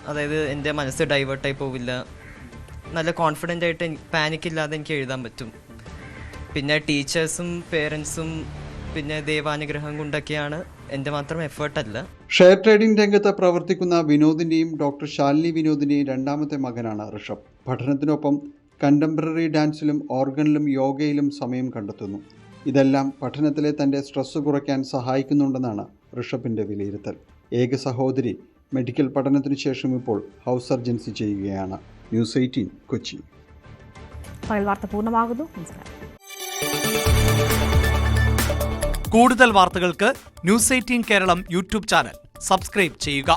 അതായത് എൻ്റെ മനസ്സ് ഡൈവേർട്ടായി പോവില്ല. നല്ല കോൺഫിഡൻ്റ് ആയിട്ട് പാനിക് ഇല്ലാതെ എനിക്ക് എഴുതാൻ പറ്റും. പിന്നെ ടീച്ചേഴ്സും പേരൻസും പിന്നെ ദൈവാനുഗ്രഹം കൊണ്ടൊക്കെയാണ്, എൻ്റെ മാത്രം എഫേർട്ടല്ല. ഷെയർ ട്രേഡിംഗ് രംഗത്ത് പ്രവർത്തിക്കുന്ന വിനോദിൻ്റെയും ഡോക്ടർ ശാലിനി വിനോദിൻ്റെയും രണ്ടാമത്തെ മകനാണ് ഋഷഭ്. പഠനത്തിനൊപ്പം കണ്ടംപററി ഡാൻസിലും ഓർഗനിലും യോഗയിലും സമയം കണ്ടെത്തുന്നു. ഇതെല്ലാം പഠനത്തിലെ തൻ്റെ സ്ട്രെസ് കുറയ്ക്കാൻ സഹായിക്കുന്നുണ്ടെന്നാണ് ഋഷഭിൻ്റെ വിലയിരുത്തൽ. ഏക സഹോദരി മെഡിക്കൽ പഠനത്തിനു ശേഷം ഇപ്പോൾ ഹൗസ് സർജൻസി ചെയ്യുകയാണ്. ന്യൂസ് 18 കൊച്ചി. വാർത്ത പൂർണ്ണമാകുന്നു. കൂടുതൽ വാർത്തകൾക്ക് news 18 Keralam YouTube channel subscribe ചെയ്യുക.